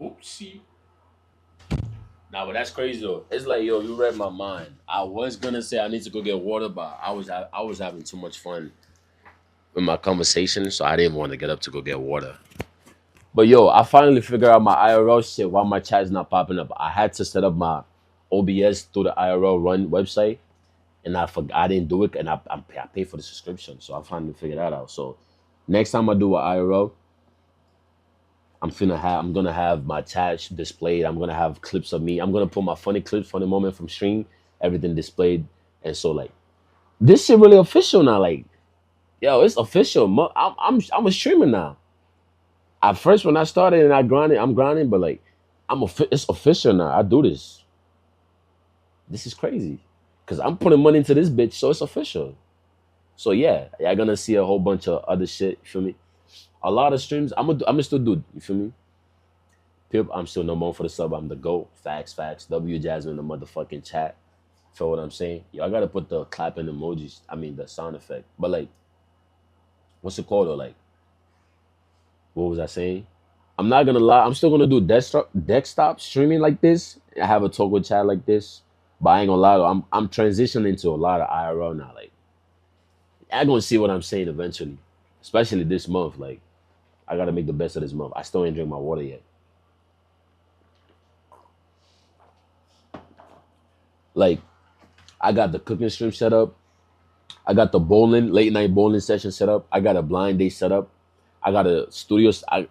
Oopsie. Nah, but that's crazy though. It's like, yo, you read my mind. I was gonna say I need to go get water, but I was having too much fun with my conversation, so I didn't want to get up to go get water. But yo, I finally figured out my IRL shit. Why my chat is not popping up? I had to set up my OBS through the IRL Run website, and I didn't do it, and I paid for the subscription, so I finally figured that out. So next time I do an IRL, I'm gonna have my chat displayed. I'm gonna have clips of me. I'm gonna put my funny clips, funny moment from stream, everything displayed. And so like this shit really official now. Like, yo, it's official. I'm a streamer now. At first when I started and I'm grinding, but like it's official now. I do this. This is crazy. Cause I'm putting money into this bitch, so it's official. So yeah, y'all gonna see a whole bunch of other shit. You feel me? A lot of streams. I'm gonna still do. You feel me? Pip, I'm still number one for the sub. I'm the GOAT. Facts, facts. W Jasmine in the motherfucking chat. Feel what I'm saying? Yo, I gotta put the clapping emojis. I mean the sound effect. But like, what's it called though? Like, what was I saying? I'm not gonna lie. I'm still gonna do desktop streaming like this. I have a toggle chat like this. But I ain't gonna lie though. I'm transitioning to a lot of IRL now. Like, I gonna see what I'm saying eventually. Especially this month. Like, I gotta make the best of this month. I still ain't drink my water yet. Like, I got the cooking stream set up. I got the late night bowling session set up. I got a blind day set up. I got a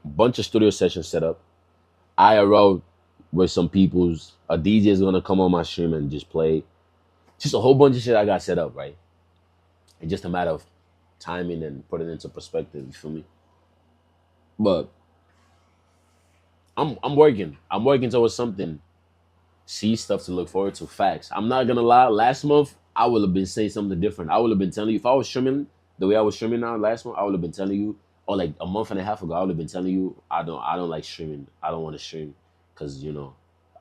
bunch of studio sessions set up. IRL with some people's a DJ is gonna come on my stream and just play. Just a whole bunch of shit I got set up, right? It's just a matter of timing and putting it into perspective. You feel me? But I'm working. I'm working towards something. See stuff to look forward to. Facts. I'm not gonna lie. Last month I would have been saying something different. I would have been telling you if I was streaming the way I was streaming now last month, I would have been telling you, or like a month and a half ago, I would have been telling you I don't like streaming. I don't want to stream because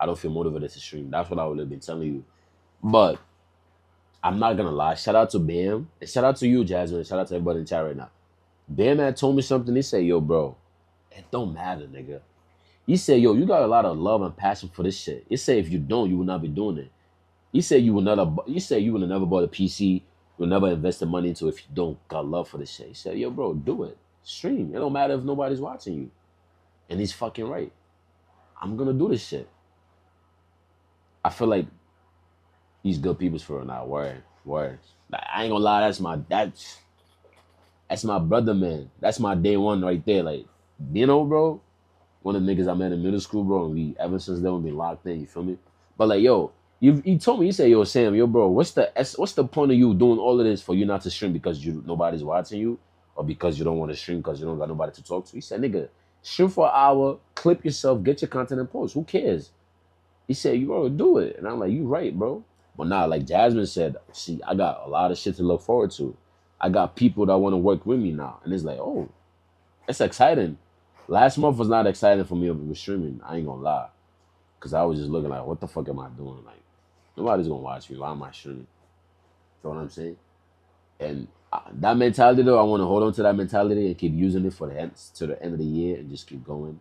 I don't feel motivated to stream. That's what I would have been telling you. But I'm not gonna lie. Shout out to Bam and shout out to you, Jasmine. Shout out to everybody in chat right now. Bear Man told me something. He said, yo, bro, it don't matter, nigga. He said, yo, you got a lot of love and passion for this shit. He said, if you don't, you will not be doing it. He said you will not. He said you would have never bought a PC. You'll never invest the money into it if you don't got love for this shit. He said, yo, bro, do it. Stream. It don't matter if nobody's watching you. And he's fucking right. I'm gonna do this shit. I feel like these good people's for now. Word, word. Like, I ain't gonna lie. That's my brother, man. That's my day one right there. Like, bro. One of the niggas I met in middle school, bro, and we ever since then we been locked in. You feel me? But like, yo, you told me, you said, yo, Sam, yo, bro, what's the point of you doing all of this for you not to stream because nobody's watching you, or because you don't want to stream because you don't got nobody to talk to? He said, nigga, stream for an hour, clip yourself, get your content and post. Who cares? He said, you bro, do it, and I'm like, you right, bro. But nah, like Jasmine said, see, I got a lot of shit to look forward to. I got people that want to work with me now, and it's like, oh, it's exciting. Last month was not exciting for me with streaming. I ain't gonna lie. Because I was just looking like, what the fuck am I doing? Like, nobody's gonna watch me. Why am I streaming? You know what I'm saying? And that mentality, though, I want to hold on to that mentality and keep using it for to the end of the year and just keep going.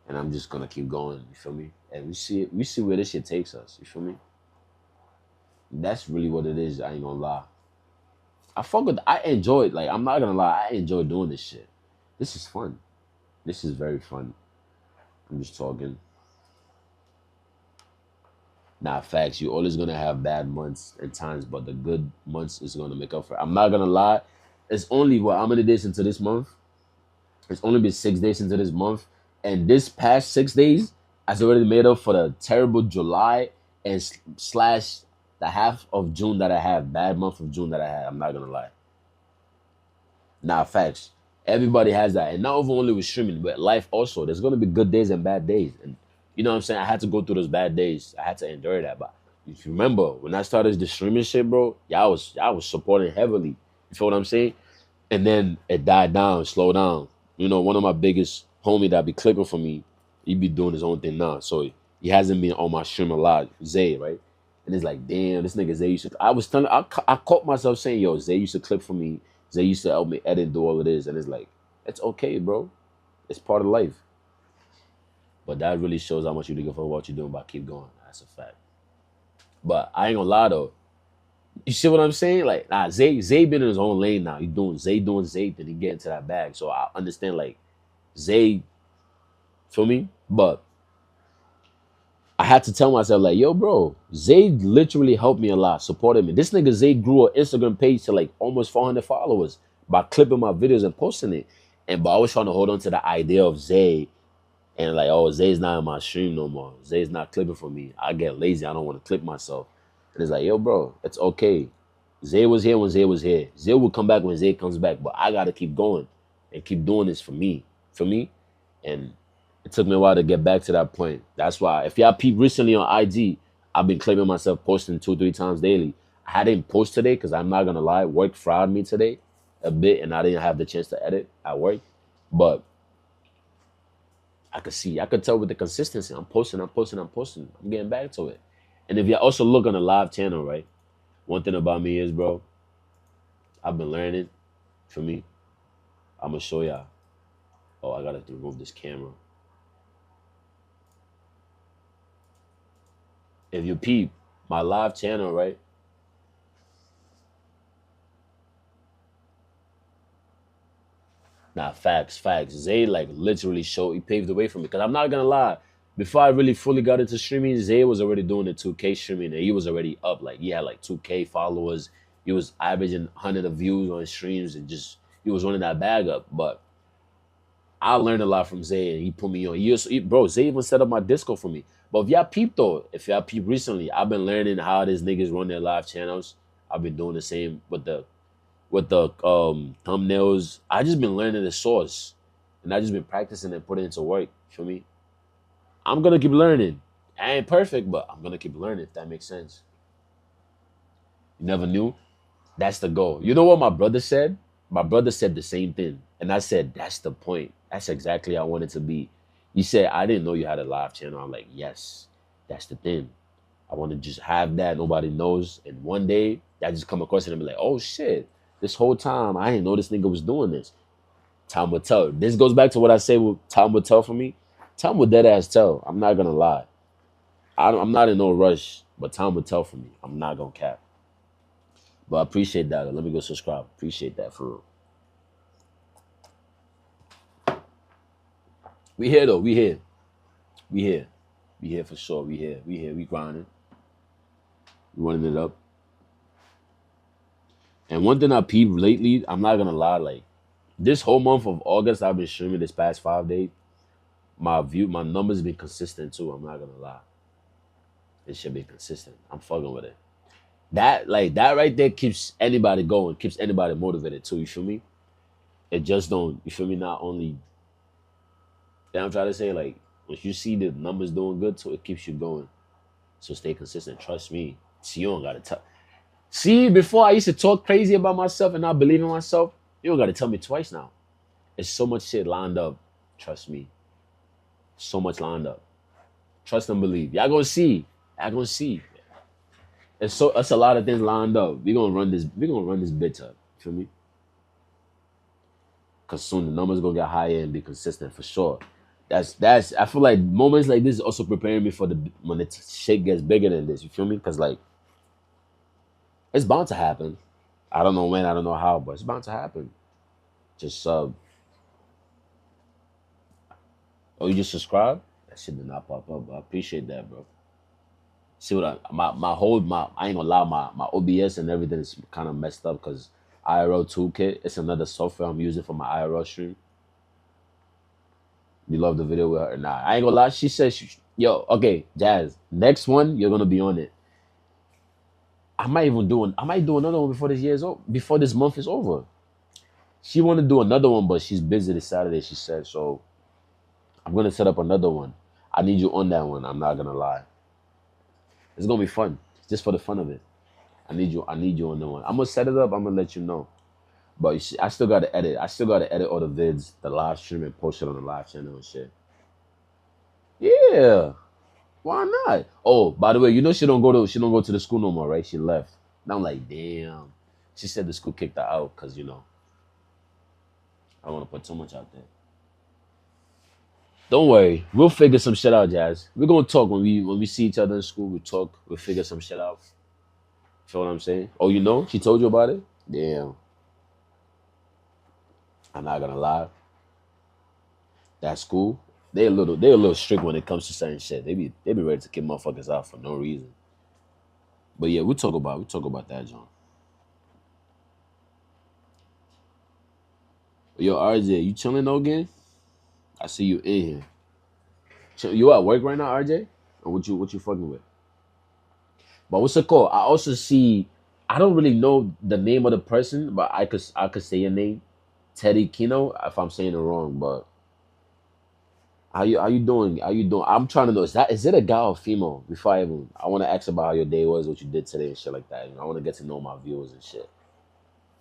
And I'm just gonna keep going. You feel me? And we see where this shit takes us. You feel me? That's really what it is. I ain't gonna lie. I enjoy it. Like, I'm not gonna lie. I enjoy doing this shit. This is fun. This is very fun. I'm just talking. Nah, facts. You're always gonna have bad months and times, but the good months is gonna make up for it. I'm not gonna lie. It's only how many days into this month? It's only been 6 days into this month, and this past 6 days has already made up for the terrible July and slash the half of June that I have, bad month of June that I had. I'm not gonna lie. Nah, facts. Everybody has that, and not only with streaming, but life also. There's gonna be good days and bad days, and you know what I'm saying. I had to go through those bad days. I had to endure that. But if you remember when I started the streaming shit, bro, y'all was supporting heavily. You feel what I'm saying? And then it died down, slowed down. You know, one of my biggest homie that be clipping for me, he be doing his own thing now, so he hasn't been on my stream a lot. Zay, right? And it's like, damn, this nigga Zay used to. I was telling, I caught myself saying, yo, Zay used to clip for me. Zay used to help me edit, do all of this, and it's like, it's okay, bro. It's part of life. But that really shows how much you give a fuck what you're doing. But keep going. That's a fact. But I ain't gonna lie though. You see what I'm saying? Like, nah, Zay been in his own lane now. He doing Zay, then he get into that bag. So I understand, like, Zay, feel me? But I had to tell myself, like, yo, bro, Zay literally helped me a lot, supported me. This nigga Zay grew an Instagram page to like almost 400 followers by clipping my videos and posting it. And but I was trying to hold on to the idea of Zay and like, oh, Zay's not in my stream no more. Zay's not clipping for me. I get lazy. I don't want to clip myself. And it's like, yo, bro, it's okay. Zay was here when Zay was here. Zay will come back when Zay comes back. But I gotta keep going and keep doing this for me. For me. And it took me a while to get back to that point. That's why if y'all peep recently on IG, I've been claiming myself posting 2-3 times daily. I didn't post today because I'm not gonna lie, work fried me today a bit, and I didn't have the chance to edit at work. But I could tell with the consistency. I'm posting. I'm getting back to it. And if you also look on the live channel, right? One thing about me is, bro, I've been learning. For me, I'm gonna show y'all. Oh, I gotta remove this camera. If you peep my live channel, right? Nah, facts. Zay like literally he paved the way for me. Cause I'm not gonna lie, before I really fully got into streaming, Zay was already doing the 2K streaming, and he was already up. Like he had like 2K followers. He was averaging 100 of views on his streams, and just he was running that bag up. But I learned a lot from Zay, and he put me on. Bro, Zay even set up my Discord for me. But if y'all peep recently, I've been learning how these niggas run their live channels. I've been doing the same with the thumbnails. I just been learning the source, and I just been practicing and putting it into work. For me, I'm gonna keep learning. I ain't perfect, but I'm gonna keep learning. If that makes sense. You never knew. That's the goal. You know what my brother said? My brother said the same thing, and I said that's the point. That's exactly how I want it to be. He said, I didn't know you had a live channel. I'm like, yes, that's the thing. I want to just have that. Nobody knows. And one day, I just come across it and be like, oh shit, this whole time, I didn't know this nigga was doing this. Time will tell. This goes back to what I say. Time will tell for me. Time will dead ass tell. I'm not gonna lie. I'm not in no rush, but time will tell for me. I'm not gonna cap. But I appreciate that. Let me go subscribe. Appreciate that for real. We here though. We here. We here. We here for sure. We here. We here. We grinding. We running it up. And one thing I peeped lately, I'm not gonna lie, like this whole month of August, I've been streaming this past 5 days. My numbers been consistent too. I'm not gonna lie. It should be consistent. I'm fucking with it. That right there keeps anybody going, keeps anybody motivated too. You feel me? It just don't. You feel me? Not only that I'm trying to say, like once you see the numbers doing good too, it keeps you going. So stay consistent. Trust me. See, you don't gotta tell. See, before I used to talk crazy about myself and not believe in myself. You don't gotta tell me twice now. It's so much shit lined up. Trust me. So much lined up. Trust and believe. Y'all gonna see. Y'all gonna see. It's a lot of things lined up. We gonna run this bitch up. Feel me? Cause soon the numbers gonna get higher and be consistent for sure. That's I feel like moments like this is also preparing me for the when the shit gets bigger than this. You feel me? Cause like it's bound to happen. I don't know when, I don't know how, but it's bound to happen. Just oh, you just subscribe? That shit did not pop up. I appreciate that, bro. See what my whole my I ain't gonna lie, my OBS and everything is kind of messed up because IRL Toolkit, it's another software I'm using for my IRL stream. You love the video with her? Nah, I ain't gonna lie. She said, "Yo, okay, Jazz. Next one, you're gonna be on it. I might do another one before this year's over. Before this month is over. She want to do another one, but she's busy this Saturday. She said so. I'm gonna set up another one. I need you on that one. I'm not gonna lie. It's gonna be fun, just for the fun of it. I need you. I need you on the one. I'm gonna set it up. I'm gonna let you know. But I still gotta edit. I still gotta edit all the vids, the live stream, and post it on the live channel and shit. Yeah, why not? Oh, by the way, you know she don't go to the school no more, right? She left. And I'm like, damn. She said the school kicked her out because I don't want to put too much out there. Don't worry, we'll figure some shit out, Jazz. We're gonna talk when we see each other in school. We talk. We'll figure some shit out. Feel what I'm saying? Oh, you know, she told you about it. Damn, I'm not gonna lie. That school, they a little strict when it comes to certain shit. They be ready to kick motherfuckers out for no reason. But yeah, we talk about that, John. Yo, RJ, you chilling though again? I see you in here. You at work right now, RJ? Or what you fucking with? But what's it called? I also see. I don't really know the name of the person, but I could say your name, Teddy Kino. If I'm saying it wrong, but how you doing? How you doing? I'm trying to know is it a guy or female? Before I want to ask about how your day was, what you did today, and shit like that. I want to get to know my viewers and shit.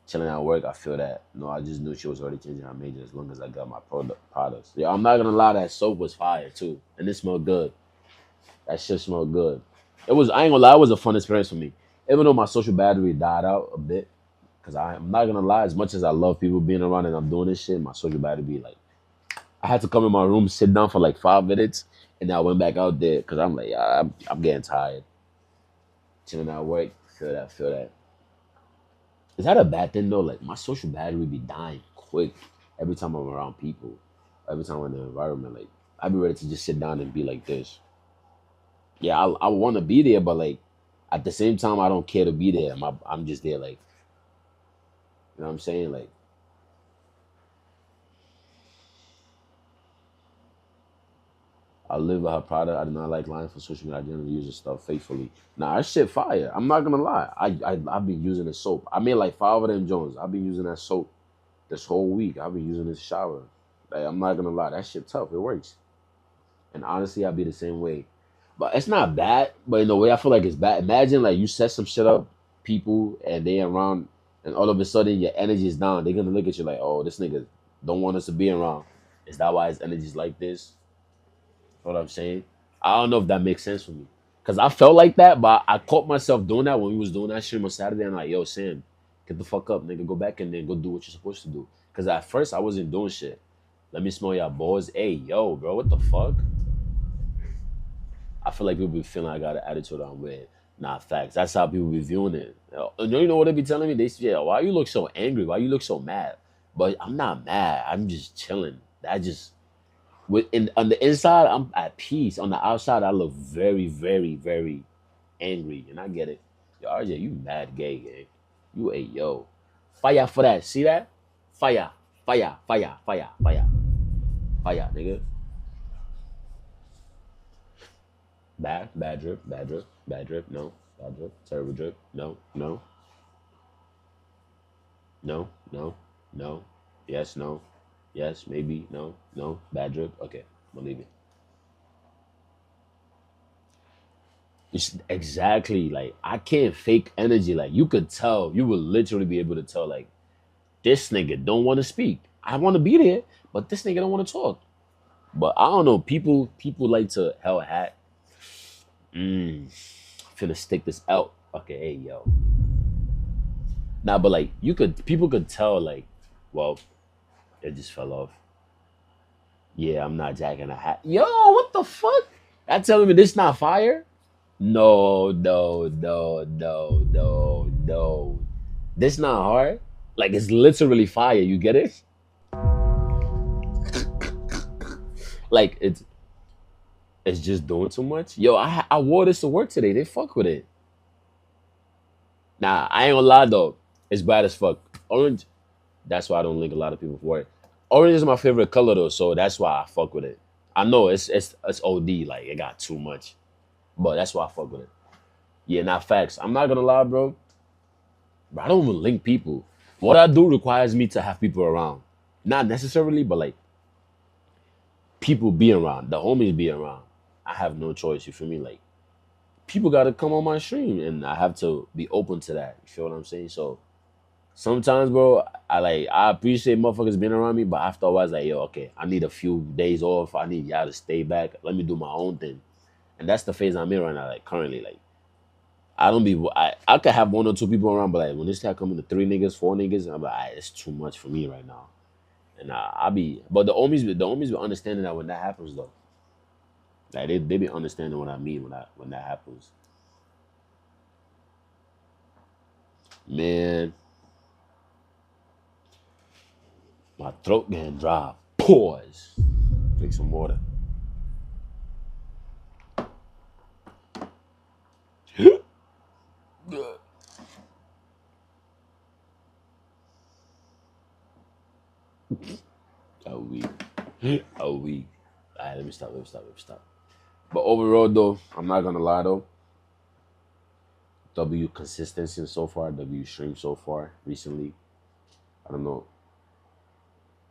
Chilling at work, I feel that. No, I just knew she was already changing her major as long as I got my products. Yeah, I'm not gonna lie, that soap was fire too, and it smelled good. That shit smelled good. I ain't gonna lie, it was a fun experience for me. Even though my social battery died out a bit, because I'm not gonna lie, as much as I love people being around and I'm doing this shit, my social battery be like, I had to come in my room, sit down for like 5 minutes, and then I went back out there because I'm like, I'm getting tired. Chilling at work, feel that, feel that. Is that a bad thing though? Like my social battery be dying quick every time I'm around people, every time I'm in the environment. Like I be ready to just sit down and be like this. Yeah, I want to be there, but like at the same time, I don't care to be there. I'm just there, like you know what I'm saying. Like I live with her product. I do not like lying for social media. I generally use the stuff faithfully. Nah, that shit fire. I'm not gonna lie. I've been using the soap. I made like 5 of them Jones. I've been using that soap this whole week. I've been using this shower. Like I'm not gonna lie. That shit tough. It works. And honestly, I'd be the same way. But it's not bad. But in a way, I feel like it's bad. Imagine like you set some shit up, people, and they around, and all of a sudden your energy is down. They're gonna look at you like, oh, this nigga don't want us to be around. Is that why his energy's like this? Know what I'm saying? I don't know if that makes sense for me. Cause I felt like that, but I caught myself doing that when we was doing that stream on Saturday. I'm like, yo, Sam, get the fuck up, nigga. Go back in there and go do what you're supposed to do. Cause at first I wasn't doing shit. Let me smell your balls. Hey, yo, bro, what the fuck? I feel like people be feeling I got an attitude on with. Nah, facts. That's how people be viewing it. You know what they be telling me? They say, yeah, why you look so angry? Why you look so mad? But I'm not mad. I'm just chilling. I just on the inside, I'm at peace. On the outside, I look very, very, very angry. And I get it. Yo, RJ, you mad gay, gang. You a yo. Fire for that. See that? Fire. Fire. Fire. Fire. Fire. Fire, nigga. Bad drip, bad drip, no, bad drip, terrible drip, no, no, no, no, no, yes, no, yes, maybe, no, no, bad drip, okay, believe it. It's exactly like I can't fake energy. Like you could tell, you will literally be able to tell, like, this nigga don't want to speak. I want to be there, but this nigga don't want to talk. But I don't know, people like to hell hat. Mm, finna stick this out. Okay, hey yo. Nah, but like people could tell like, well, it just fell off. Yeah, I'm not jacking a hat. Yo, what the fuck? That telling me this not fire? No, no, no, no, no, no. This not hard. Like it's literally fire. You get it? Like it's just doing too much. Yo, I wore this to work today. They fuck with it. Nah, I ain't gonna lie though. It's bad as fuck. Orange. That's why I don't link a lot of people for it. Orange is my favorite color though, so that's why I fuck with it. I know it's OD, like it got too much, but that's why I fuck with it. Yeah, not facts. I'm not gonna lie, bro. But I don't even link people. What I do requires me to have people around, not necessarily, but like people be around, the homies be around. I have no choice. You feel me? Like people got to come on my stream, and I have to be open to that. You feel what I'm saying? So sometimes, bro, I appreciate motherfuckers being around me, but after a while, it's like, yo, okay, I need a few days off. I need y'all to stay back. Let me do my own thing, and that's the phase I'm in right now. Like currently, like I don't be, I could have one or two people around, but like when this start coming to three niggas, four niggas, I'm like, it's too much for me right now, and I be, but the homies be understanding that when that happens though, like they be understanding what I mean when that happens, man. My throat getting dry. Pause. Drink some water. A week. A week. Alright, let me stop. But overall though, I'm not gonna lie though. W consistency so far, W stream so far recently. I don't know.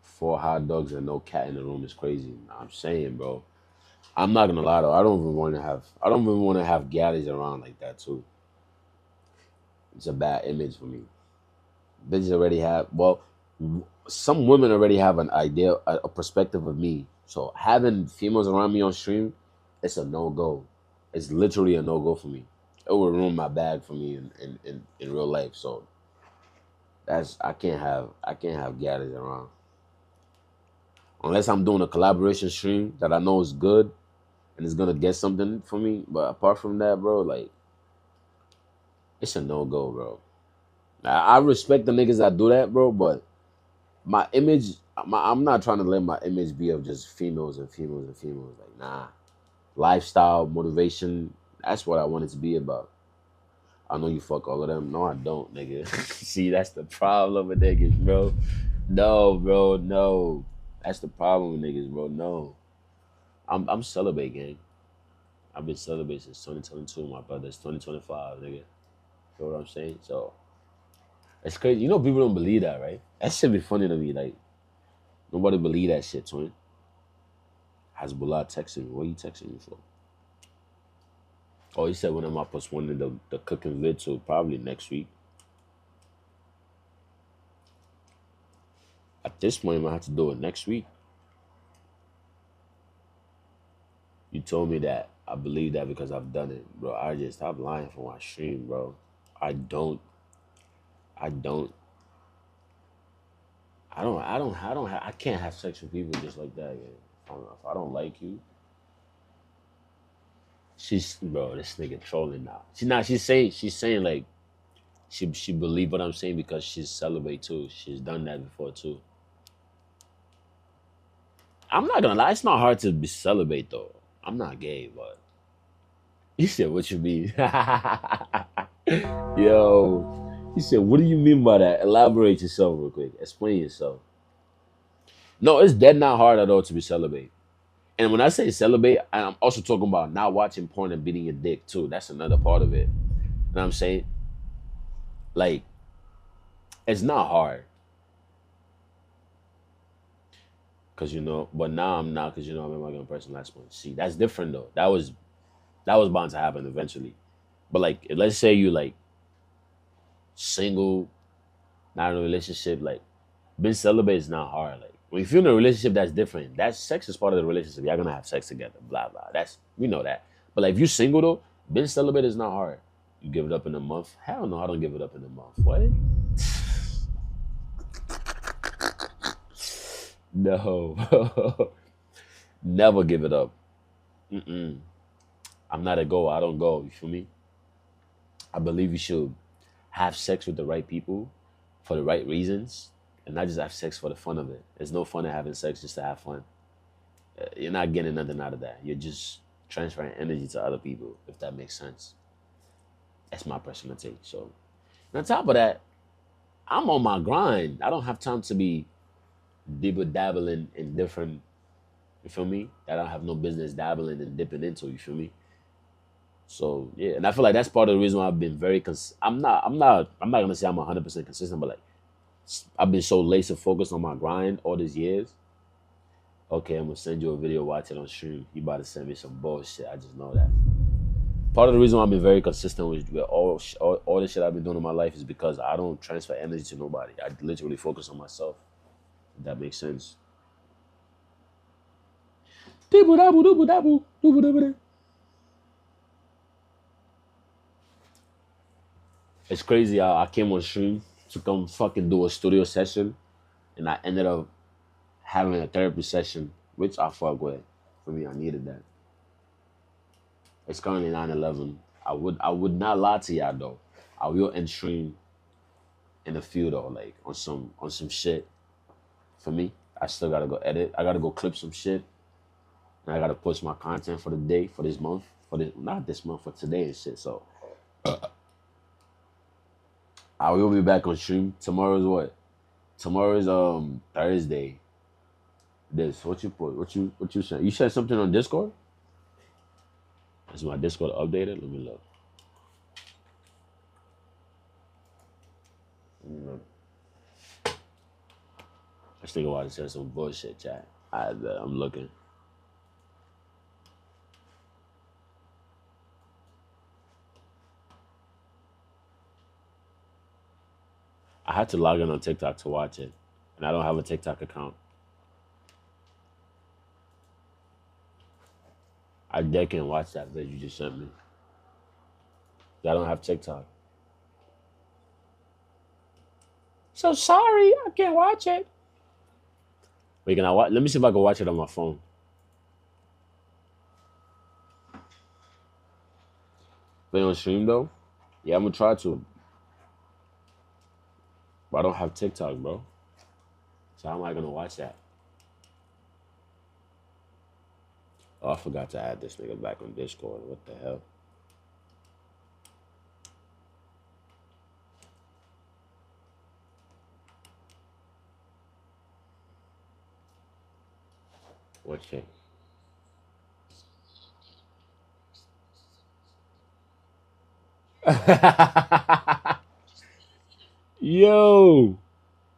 Four hot dogs and no cat in the room is crazy. I'm saying, bro. I'm not gonna lie though. I don't even want to have galleys around like that too. It's a bad image for me. Bitches already have, well, some women already have an idea, a perspective of me. So having females around me on stream, it's a no go. It's literally a no go for me. It will ruin my bag for me in real life. So that's I can't have gaddies around unless I'm doing a collaboration stream that I know is good and it's gonna get something for me. But apart from that, bro, like it's a no go, bro. I respect the niggas that do that, bro, but my image, I'm not trying to let my image be of just females and females and females. Like, nah. Lifestyle, motivation, that's what I want it to be about. I know you fuck all of them. No, I don't, nigga. See, that's the problem with niggas, bro. No, bro, no. That's the problem with niggas, bro. No. I'm celibate, gang. I've been celibate since 2022, my brother. It's 2025, nigga. Feel what I'm saying? So, it's crazy. You know people don't believe that, right? That shit be funny to me. Like, nobody believe that shit, twin. Hasbullah texting me. What are you texting me for? Oh, he said when am I postponing the cooking vid to probably next week. At this point, I might have to do it next week. You told me that. I believe that because I've done it, bro. I just stop lying for my stream, bro. I don't. I don't. I can't have sex with people just like that. Yeah. If I don't like you, she's bro. This nigga trolling now. She's saying like she believe what I'm saying because she's celibate too. She's done that before too. I'm not gonna lie. It's not hard to be celibate though. I'm not gay, but he said, "What you mean?" Yo, he said, "What do you mean by that? Elaborate yourself real quick. Explain yourself." No, it's dead not hard at all to be celibate. And when I say celibate, I'm also talking about not watching porn and beating your dick too. That's another part of it. You know what I'm saying? Like, it's not hard. Cause but now I'm not because I'm a young person last month. See, that's different though. That was bound to happen eventually. But like let's say you like single, not in a relationship, like being celibate is not hard. Like when you feel in a relationship, that's different. That sex is part of the relationship. Y'all gonna have sex together, blah blah. That's we know that. But like if you're single though, being celibate is not hard. You give it up in a month. Hell no, I don't give it up in a month. What? No. Never give it up. Mm-mm. I'm not a go. I don't go. You feel me? I believe you should have sex with the right people for the right reasons and not just have sex for the fun of it. There's no fun in having sex just to have fun. You're not getting nothing out of that. You're just transferring energy to other people, if that makes sense. That's my personal take. So, and on top of that, I'm on my grind. I don't have time to be dibble dabbling in different, you feel me? I don't have no business dabbling and dipping into, you feel me? So yeah, and I feel like that's part of the reason why I've been very I'm not gonna say I'm 100% consistent, but like I've been so laser focused on my grind all these years. Okay, I'm gonna send you a video, watch it on stream. You about to send me some bullshit. I just know that. Part of the reason why I've been very consistent with all the shit I've been doing in my life is because I don't transfer energy to nobody. I literally focus on myself. If that makes sense. It's crazy how I came on stream to come fucking do a studio session and I ended up having a therapy session, which I fuck with. For me, I needed that. It's currently 9/11. I would not lie to y'all though. I will end stream in a few though, like on some shit. For me, I still gotta go edit. I gotta go clip some shit. And I gotta post my content for the day, for this month, for this not this month, for today and shit. So I will be back on stream. Tomorrow's what? Tomorrow's Thursday. This what you put? What you said? You said something on Discord? Is my Discord updated? Let me look. Mm, I think about to say some bullshit, chat. I'm looking. I had to log in on TikTok to watch it, and I don't have a TikTok account. I dead can't watch that video you just sent me. I don't have TikTok. So sorry, I can't watch it. Wait, can I watch? Let me see if I can watch it on my phone. Play on stream though. Yeah, I'm gonna try to, but I don't have TikTok, bro. So how am I gonna watch that? Oh, I forgot to add this nigga back on Discord. What the hell? What shit? Yo,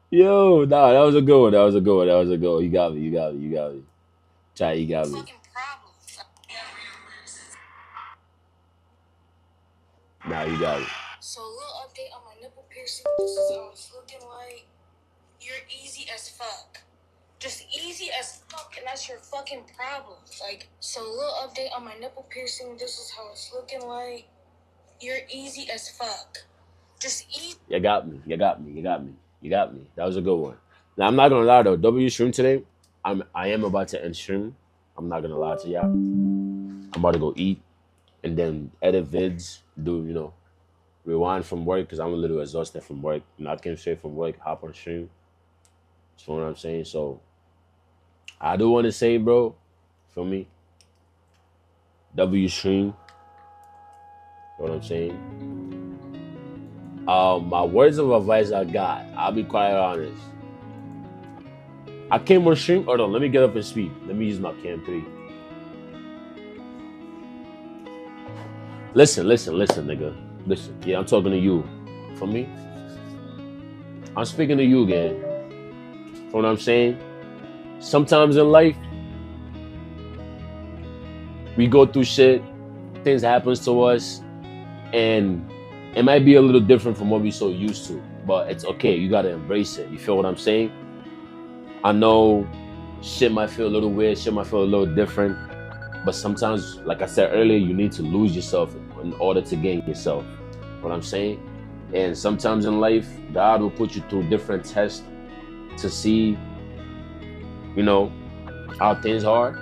yo, nah, that was a good one. That was a good one. That was a good one. You got me. You got me. You got me. Chat, you got me. Nah, you got it. So a little update on my nipple piercing. This is how it's looking like. You're easy as fuck. Just easy as fuck, and that's your fucking problem. Like, so a little update on my nipple piercing. This is how it's looking like. You're easy as fuck. Just easy. You got me. You got me. You got me. You got me. That was a good one. Now I'm not gonna lie though. W stream today. I am about to end stream. I'm not gonna lie to y'all. I'm about to go eat and then edit vids. Do rewind from work because I'm a little exhausted from work. I came straight from work, hop on stream. That's what I'm saying. So I do want to say, bro, for me, W stream. You know what I'm saying? My words of advice I got. I'll be quite honest. I came on stream. Hold on, let me get up and speak. Let me use my cam 3. Listen, nigga. Listen. Yeah, I'm talking to you. For me, I'm speaking to you again. You know what I'm saying? Sometimes in life, we go through shit, things happens to us, and it might be a little different from what we so used to. But it's okay. You gotta embrace it. You feel what I'm saying? I know shit might feel a little weird, shit might feel a little different. But sometimes, like I said earlier, you need to lose yourself in order to gain yourself. What I'm saying? And sometimes in life, God will put you through different tests to see, how things are.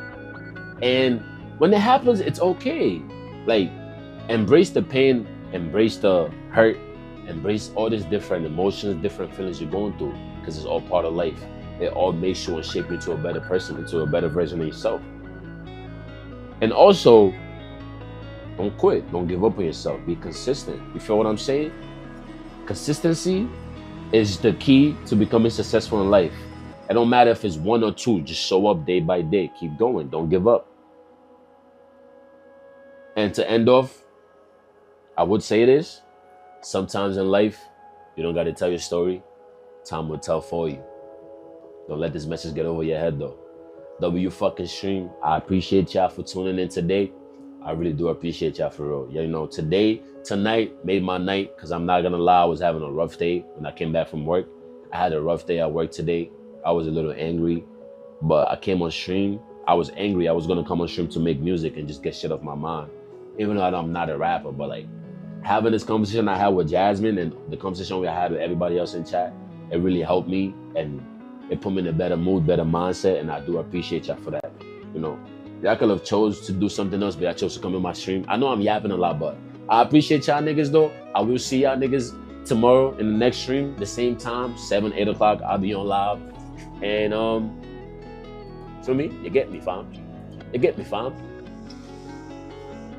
And when it happens, it's okay. Like, embrace the pain, embrace the hurt, embrace all these different emotions, different feelings you're going through, because it's all part of life. It all makes you and shape you into a better person, into a better version of yourself. And also, don't quit. Don't give up on yourself. Be consistent. You feel what I'm saying? Consistency is the key to becoming successful in life. It don't matter if it's 1 or 2. Just show up day by day. Keep going. Don't give up. And to end off, I would say this. Sometimes in life, you don't got to tell your story. Time will tell for you. Don't let this message get over your head, though. W fucking stream. I appreciate y'all for tuning in today. I really do appreciate y'all for real. Yeah, tonight made my night because I'm not gonna lie, I was having a rough day when I came back from work. I had a rough day at work today. I was a little angry, but I came on stream. I was angry. I was gonna come on stream to make music and just get shit off my mind. Even though I'm not a rapper, but like having this conversation I had with Jasmine and the conversation we had with everybody else in chat, it really helped me and it put me in a better mood, better mindset, and I do appreciate y'all for that. Y'all could have chose to do something else, but I chose to come in my stream. I know I'm yapping a lot, but I appreciate y'all niggas though. I will see y'all niggas tomorrow in the next stream, the same time, 7, 8 o'clock. I'll be on live. And for me, you get me, fam. You get me, fam.